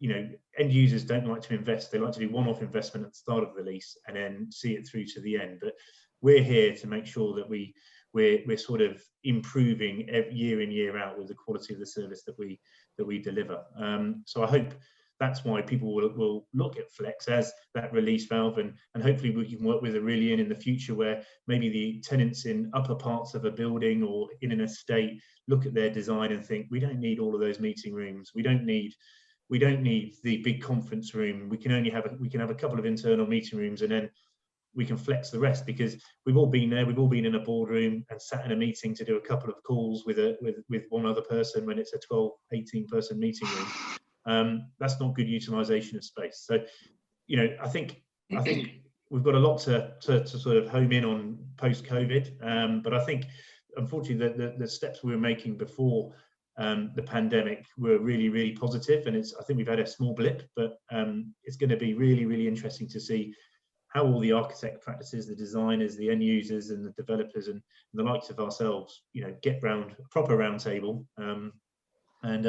Speaker 3: End users don't like to invest; they like to do one-off investment at the start of the lease and then see it through to the end. But we're here to make sure that we're sort of improving year in, year out with the quality of the service that we deliver. So I hope that's why people will look at Flex as that release valve, and hopefully we can work with Aurélien in the future, where maybe the tenants in upper parts of a building or in an estate look at their design and think, we don't need all of those meeting rooms. We don't need the big conference room. We can have a couple of internal meeting rooms, and then we can flex the rest, because we've all been there. We've all been in a boardroom and sat in a meeting to do a couple of calls with one other person when it's a 12, 18 person meeting room. That's not good utilization of space. So, I think we've got a lot to sort of home in on post-COVID. But I think, unfortunately, the steps we were making before the pandemic were really, really positive. And I think we've had a small blip, but it's going to be really, really interesting to see how all the architect practices, the designers, the end users, and the developers, and the likes of ourselves, get round a proper round table and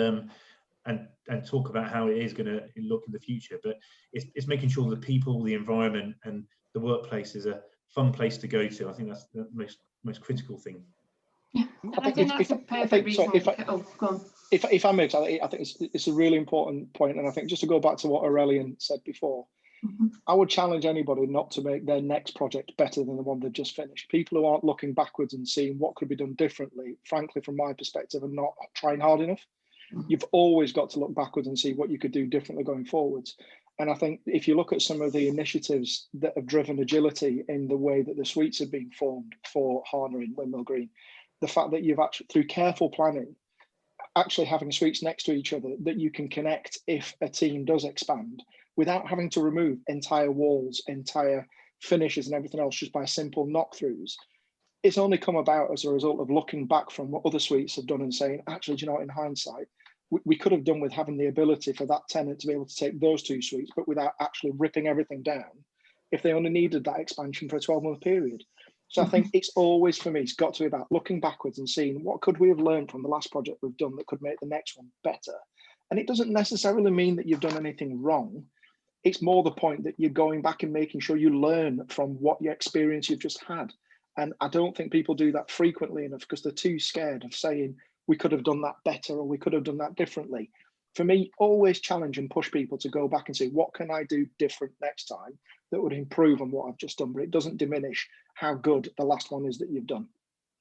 Speaker 3: talk about how it is going to look in the future. But it's making sure the people, the environment, and the workplace is a fun place to go to. I think that's the most critical thing.
Speaker 2: Yeah, I think that's a perfect reason.
Speaker 5: If I may, I think it's a really important point, and I think just to go back to what Aurélien said before, I would challenge anybody not to make their next project better than the one they've just finished. People who aren't looking backwards and seeing what could be done differently, frankly, from my perspective, are not trying hard enough. You've always got to look backwards and see what you could do differently going forwards. And I think if you look at some of the initiatives that have driven agility in the way that the suites have been formed for Hana in Windmill Green, the fact that you've actually, through careful planning, actually having suites next to each other that you can connect if a team does expand, without having to remove entire walls, entire finishes and everything else just by simple knock-throughs. It's only come about as a result of looking back from what other suites have done and saying, actually, do you know, in hindsight, we could have done with having the ability for that tenant to be able to take those two suites, but without actually ripping everything down, if they only needed that expansion for a 12-month period. So I think it's always, for me, it's got to be about looking backwards and seeing what could we have learned from the last project we've done that could make the next one better. And it doesn't necessarily mean that you've done anything wrong. It's more the point that you're going back and making sure you learn from what your experience you've just had. And I don't think people do that frequently enough, because they're too scared of saying, we could have done that better or we could have done that differently. For me, always challenge and push people to go back and say, what can I do different next time that would improve on what I've just done? But it doesn't diminish how good the last one is that you've done.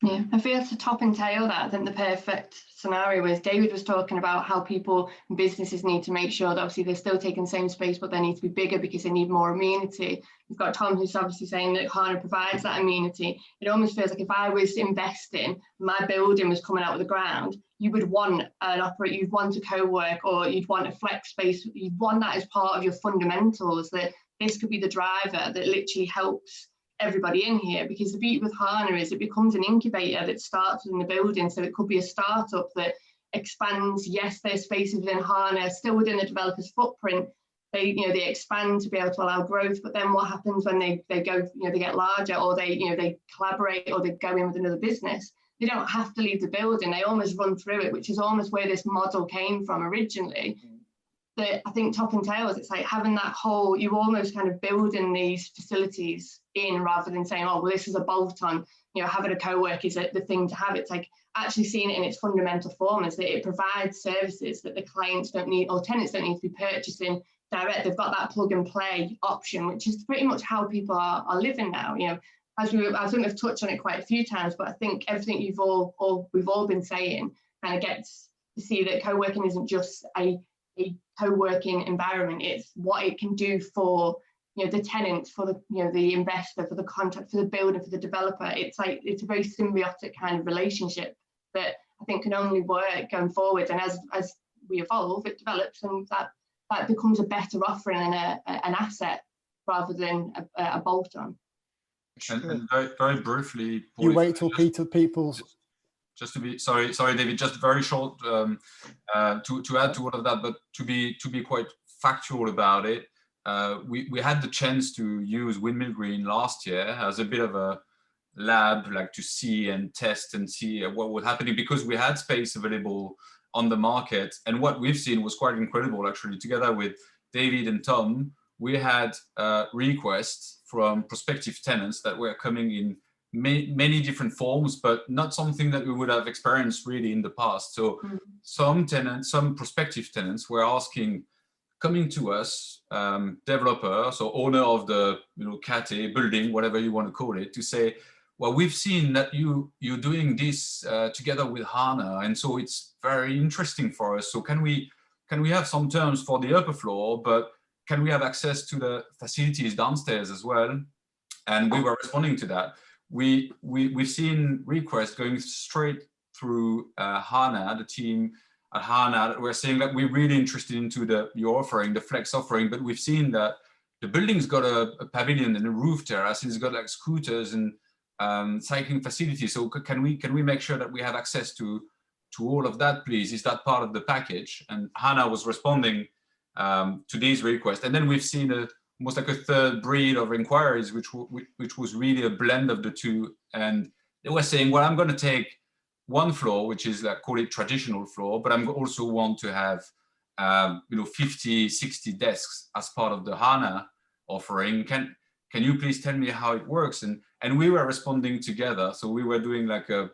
Speaker 2: Yeah, I feel to top and tail that, I think the perfect scenario is David was talking about how people and businesses need to make sure that obviously they're still taking the same space, but they need to be bigger because they need more amenity. We've got Tom, who's obviously saying that Hana provides that amenity. It almost feels like if I was investing, my building was coming out of the ground, you would want you'd want a co-work, or you'd want a flex space. You'd want that as part of your fundamentals, that this could be the driver that literally helps everybody in here, because the beauty with Hana is it becomes an incubator that starts within the building. So it could be a startup that expands. Yes, there's spaces within Hana, still within the developer's footprint. They expand to be able to allow growth. But then what happens when they go, they get larger, or they collaborate, or they go in with another business? They don't have to leave the building. They almost run through it, which is almost where this model came from originally. That I think top and tails, it's like having that whole, you almost kind of building these facilities in, rather than saying, oh, well, this is a bolt on, having a co-work is the thing to have. It's like actually seeing it in its fundamental form, is that it provides services that the clients don't need, or tenants don't need to be purchasing direct. They've got that plug and play option, which is pretty much how people are living now. I think we've touched on it quite a few times, but I think everything we've all been saying kind of gets to see that co-working isn't just a co-working environment. It's what it can do for the tenants, for the investor, for the contract, for the builder, for the developer. It's a very symbiotic kind of relationship that I think can only work going forward. And as we evolve, it develops, and that becomes a better offering and an asset rather than a bolt-on.
Speaker 6: And very briefly,
Speaker 4: you wait till people's.
Speaker 6: Just to be sorry, David. Just very short to add to all of that, but to be quite factual about it. We had the chance to use Windmill Green last year as a bit of a lab, like to see and test and see what was happening, because we had space available on the market. And what we've seen was quite incredible, actually. Together with David and Tom, we had requests from prospective tenants that were coming in many different forms, but not something that we would have experienced really in the past. So some prospective tenants were coming to us, developers or owner of the CATE building, whatever you want to call it, to say, well, we've seen that you're doing this together with Hana, and so it's very interesting for us. So can we have some terms for the upper floor, but can we have access to the facilities downstairs as well? And we were responding to that. We've seen requests going straight through Hana, the team at Hana. We're saying that we're really interested into your offering, the flex offering, but we've seen that the building's got a pavilion and a roof terrace. It's got like scooters and cycling facilities. So can we make sure that we have access to all of that, please? Is that part of the package? And Hana was responding to these requests. And then we've seen almost like a third breed of inquiries, which was really a blend of the two. And they were saying, well, I'm going to take one floor, which is like, call it traditional floor, but I'm also want to have 50, 60 desks as part of the Hana offering. Can you please tell me how it works? And we were responding together. So we were doing like a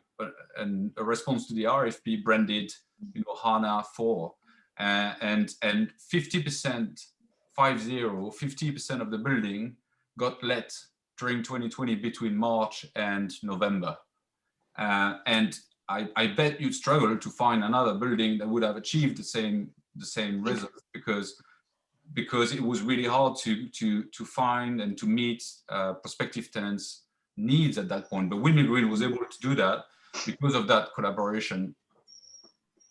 Speaker 6: response to the RFP branded Hana FORE. And 50% of the building got let during 2020 between March and November. And I bet you'd struggle to find another building that would have achieved the same result, because it was really hard to find and to meet prospective tenants' needs at that point. But Windmill Green was able to do that because of that collaboration.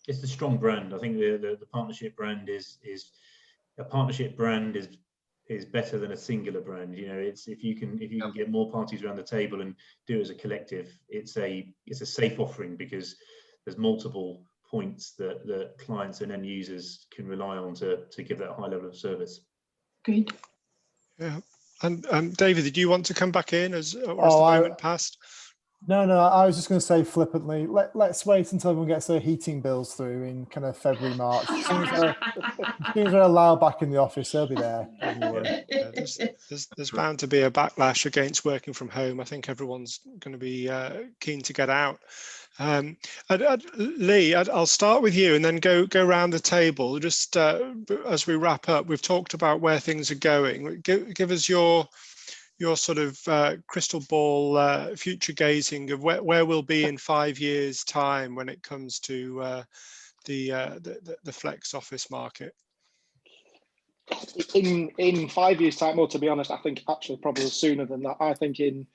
Speaker 3: It's the strong brand. I think the partnership brand is a partnership brand is better than a singular brand. It's if you can get more parties around the table and do it as a collective, it's a safe offering, because there's multiple points that clients and end users can rely on to give that high level of service.
Speaker 2: Good.
Speaker 1: Yeah. And David, did you want to come back in as the moment passed?
Speaker 4: No, I was just going to say flippantly, let's wait until everyone gets their heating bills through in kind of February, March. As soon as they're allowed back in the office, they'll be there. Anyway.
Speaker 1: Yeah, there's bound to be a backlash against working from home. I think everyone's going to be keen to get out. Leigh, I'll start with you and then go around the table. Just as we wrap up, we've talked about where things are going. Give us your sort of crystal ball future gazing of where we'll be in 5 years' time when it comes to the flex office market.
Speaker 5: In 5 years' time, or to be honest, I think actually probably sooner than that. I think in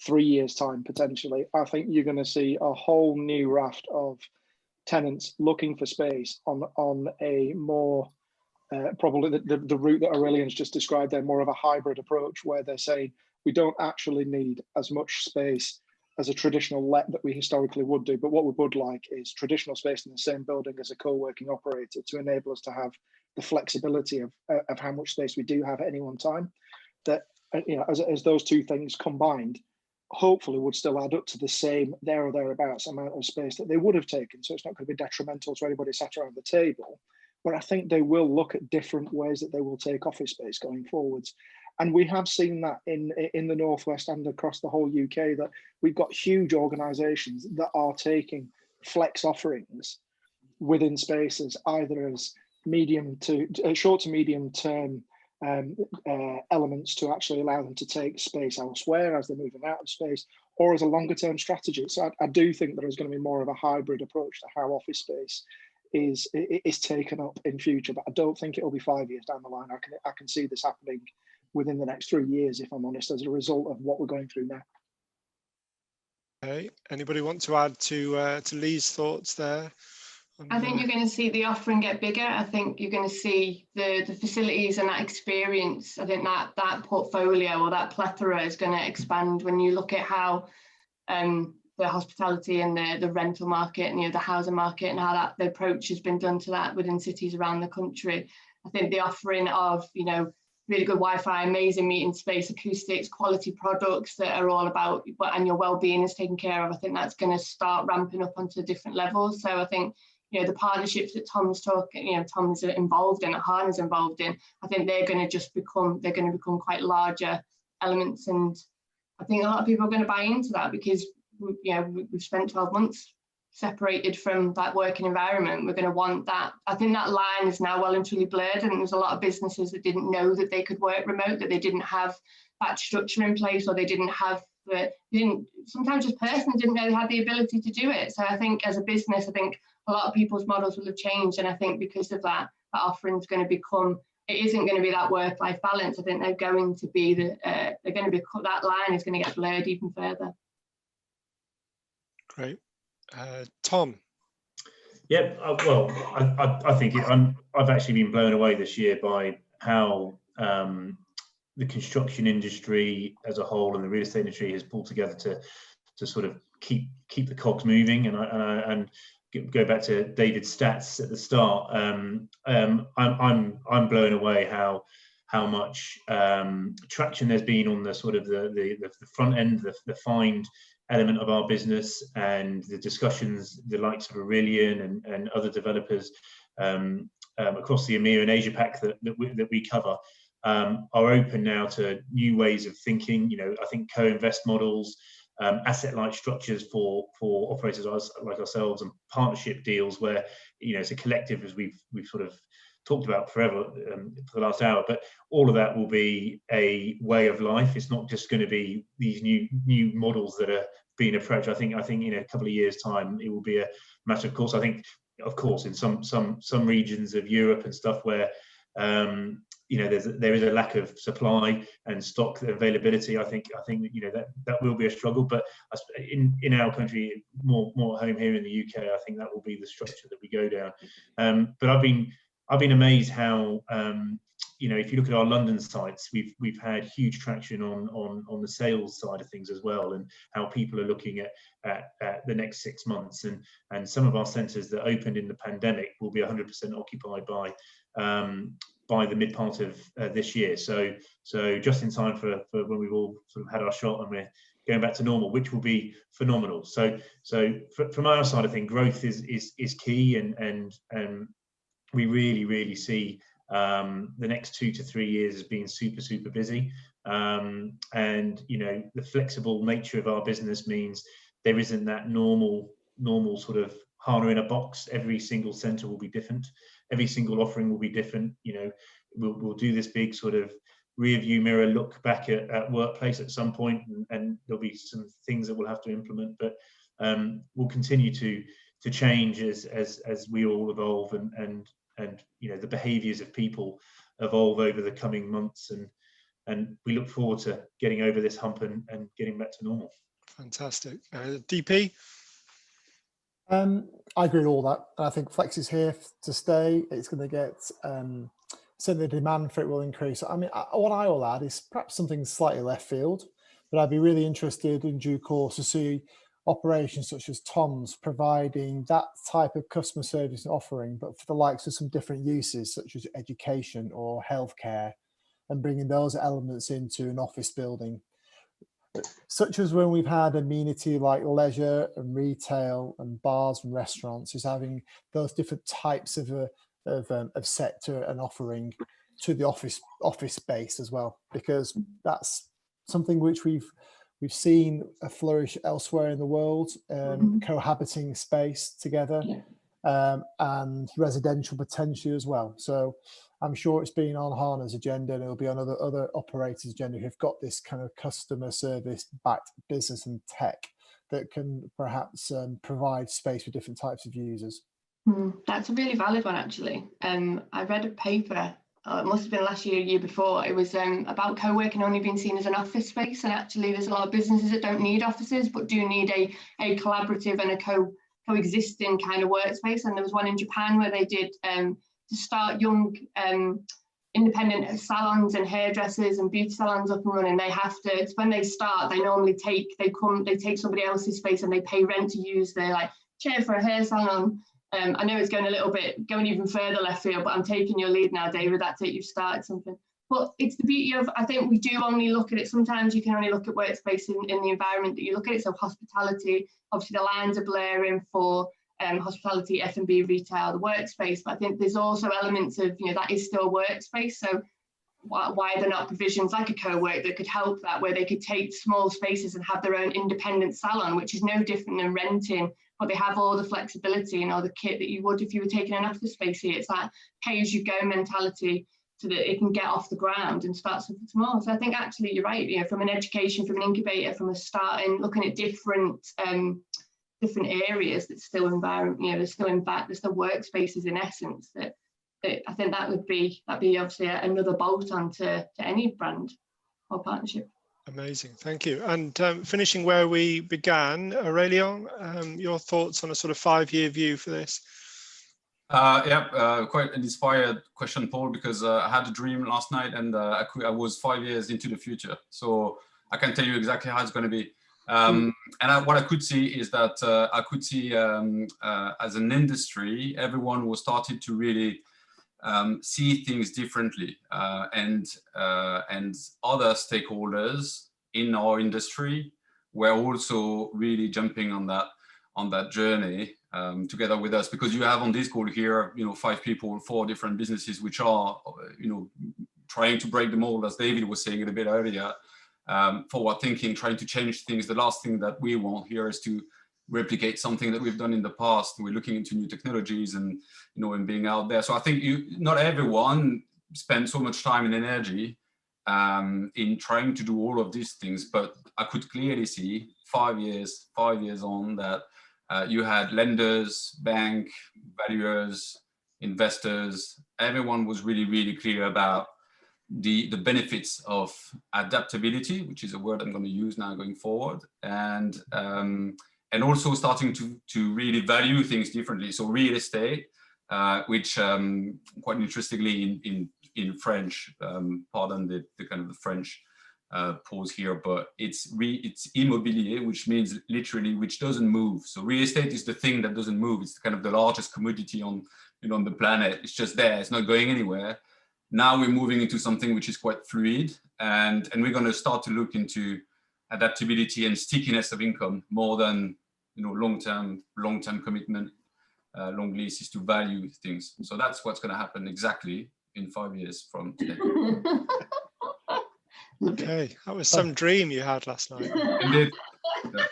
Speaker 5: 3 years' time, potentially, I think you're going to see a whole new raft of tenants looking for space on a more probably the route that Aurélien's just described. They're more of a hybrid approach, where they're saying, we don't actually need as much space as a traditional let that we historically would do. But what we would like is traditional space in the same building as a co-working operator to enable us to have the flexibility of how much space we do have at any one time. That, you know, as those two things combined, hopefully would still add up to the same there or thereabouts amount of space that they would have taken. So it's not going to be detrimental to anybody sat around the table. But I think they will look at different ways that they will take office space going forwards. And we have seen that in the Northwest and across the whole UK, that we've got huge organisations that are taking flex offerings within spaces, either as short to medium term elements to actually allow them to take space elsewhere as they're moving out of space, or as a longer term strategy. So I do think there is going to be more of a hybrid approach to how office space is taken up in future, but I don't think it'll be 5 years down the line. I can see this happening within the next 3 years, if I'm honest, as a result of what we're going through now.
Speaker 1: Okay, anybody want to add to Leigh's thoughts there?
Speaker 2: I think you're going to see the offering get bigger. I think you're going to see the facilities and that experience. I think that portfolio or that plethora is going to expand when you look at how the hospitality and the rental market and, you know, the housing market and how the approach has been done to that within cities around the country. I think the offering of, you know, really good Wi-Fi, amazing meeting space, acoustics, quality products that are all about, and your well-being is taken care of. I think that's going to start ramping up onto different levels. So I think, you know, the partnerships that Tom's involved in, that Hana's involved in, I think they're going to become quite larger elements. And I think a lot of people are going to buy into that because, you know, we've spent 12 months separated from that working environment. We're going to want that. I think that line is now well and truly blurred, and there's a lot of businesses that didn't know that they could work remote, that they didn't have that structure in place, or they didn't have sometimes just personally didn't know they had the ability to do it. So I think as a business, I think a lot of people's models will have changed, and I think because of that offering is going to become, it isn't going to be that work-life balance. I think they're going to be that line is going to get blurred even further.
Speaker 1: Great. Tom.
Speaker 3: Yeah, well, I think I've actually been blown away this year by how the construction industry as a whole and the real estate industry has pulled together to sort of keep the cogs moving. And go back to David's stats at the start. I'm blown away how much traction there's been on the sort of the front end, the find element of our business, and the discussions the likes of Aurélien and other developers across the EMEA and Asia Pac that we cover are open now to new ways of thinking. You know, I think co-invest models, asset-light structures for operators like ourselves, and partnership deals where, you know, it's a collective, as we've sort of talked about forever for the last hour. But all of that will be a way of life. It's not just going to be these new models that are being approached. I think in a couple of years' time it will be a matter of course. I think, of course, in some regions of Europe and stuff where you know, there is a lack of supply and stock availability. I think you know that will be a struggle. But in our country, more at home here in the UK, I think that will be the structure that we go down. But I've been amazed how you know, if you look at our London sites, we've had huge traction on the sales side of things as well, and how people are looking at the next 6 months. And some of our centres that opened in the pandemic will be 100% occupied by the mid part of this year. So just in time for when we've all sort of had our shot and we're going back to normal, which will be phenomenal. So from our side, I think growth is key, and we really see the next 2 to 3 years as being super busy. And you know, the flexible nature of our business means there isn't that normal sort of Hana in a box. Every single centre will be different. Every single offering will be different. You know, we'll do this big sort of rear view mirror look back at workplace at some point, and there'll be some things that we'll have to implement. But we'll continue to change as we all evolve, and you know, the behaviours of people evolve over the coming months, and we look forward to getting over this hump and getting back to normal.
Speaker 1: Fantastic. DP?
Speaker 4: I agree with all that. I think flex is here to stay. It's going to get certainly the demand for it will increase. I mean, what I will add is perhaps something slightly left field. But I'd be really interested in due course to see operations such as Tom's providing that type of customer service offering, but for the likes of some different uses such as education or healthcare, and bringing those elements into an office building, such as when we've had amenity like leisure and retail and bars and restaurants, is having those different types of sector and offering to the office space as well, because that's something which we've seen a flourish elsewhere in the world, cohabiting space together, and residential potentially as well. So I'm sure it's been on Hana's agenda, and it'll be on other operators' agenda who've got this kind of customer service backed business and tech that can perhaps provide space for different types of users.
Speaker 2: That's a really valid one, actually. I read a paper, it must have been last year, year before. It was about co-working only being seen as an office space, and actually there's a lot of businesses that don't need offices but do need a collaborative and a coexisting kind of workspace. And there was one in Japan where they did to start young independent salons and hairdressers and beauty salons up and running. They have to, it's when they start, they normally take somebody else's space and they pay rent to use their like chair for a hair salon. I know it's going even further left field, but I'm taking your lead now, David. That's it, you've started something. But it's the beauty of, I think we do only look at it, sometimes you can only look at workspace in the environment that you look at it. So hospitality, obviously the lines are blurring for hospitality, F&B, retail, the workspace. But I think there's also elements of, that is still a workspace. So why are there not provisions like a co-work that could help that, where they could take small spaces and have their own independent salon, which is no different than renting, but they have all the flexibility and all the kit that you would if you were taking an office space here. It's that pay-as-you-go mentality so that it can get off the ground and start something small. So I think actually you're right, from an education, from an incubator, from a starting, looking at different areas that's still environment, there's still workspaces in essence that I think that'd be obviously another bolt on to any brand or partnership.
Speaker 1: Amazing, thank you. And finishing where we began, Aurélien, your thoughts on a sort of 5-year view for this?
Speaker 6: Quite an inspired question, Paul, because I had a dream last night and I was 5 years into the future. So I can tell you exactly how it's going to be. What I could see is that as an industry, everyone was starting to really see things differently, and other stakeholders in our industry were also really jumping on that journey together with us, because you have on this call here 5 people, 4 different businesses which are trying to break the mold, as David was saying a bit earlier, forward thinking, trying to change things. The last thing that we want here is to replicate something that we've done in the past. We're looking into new technologies and and being out there. So I think not everyone spends so much time and energy in trying to do all of these things, but I could clearly see 5 years on that you had lenders, bank, valuers, investors. Everyone was really, really clear about the benefits of adaptability, which is a word I'm going to use now going forward, and also starting to really value things differently. So real estate, which quite interestingly in French, pardon the kind of the French pause here, but it's immobilier, which means literally which doesn't move. So real estate is the thing that doesn't move. It's kind of the largest commodity on on the planet. It's just there. It's not going anywhere. Now we're moving into something which is quite fluid, and we're going to start to look into adaptability and stickiness of income more than long-term commitment, long leases, to value things. So that's what's going to happen exactly in 5 years from today.
Speaker 1: Okay, that was some dream you had last night.
Speaker 6: Indeed. Yeah.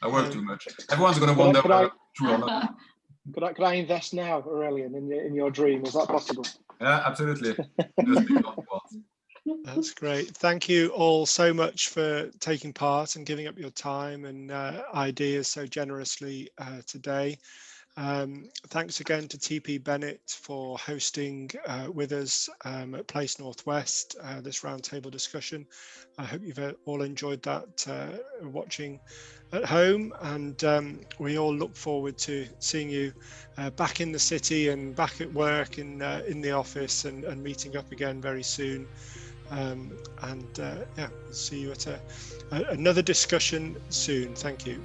Speaker 6: I work too much. Everyone's going to wonder whether it's true or not.
Speaker 5: Could I invest now, Aurélien, in your dream? Is that possible?
Speaker 6: Yeah, absolutely.
Speaker 1: That's great. Thank you all so much for taking part and giving up your time and ideas so generously today. Thanks again to TP Bennett for hosting with us at Place Northwest this roundtable discussion. I hope you've all enjoyed that watching at home, and we all look forward to seeing you back in the city and back at work in the office and meeting up again very soon Yeah, we'll see you at another discussion soon. Thank you.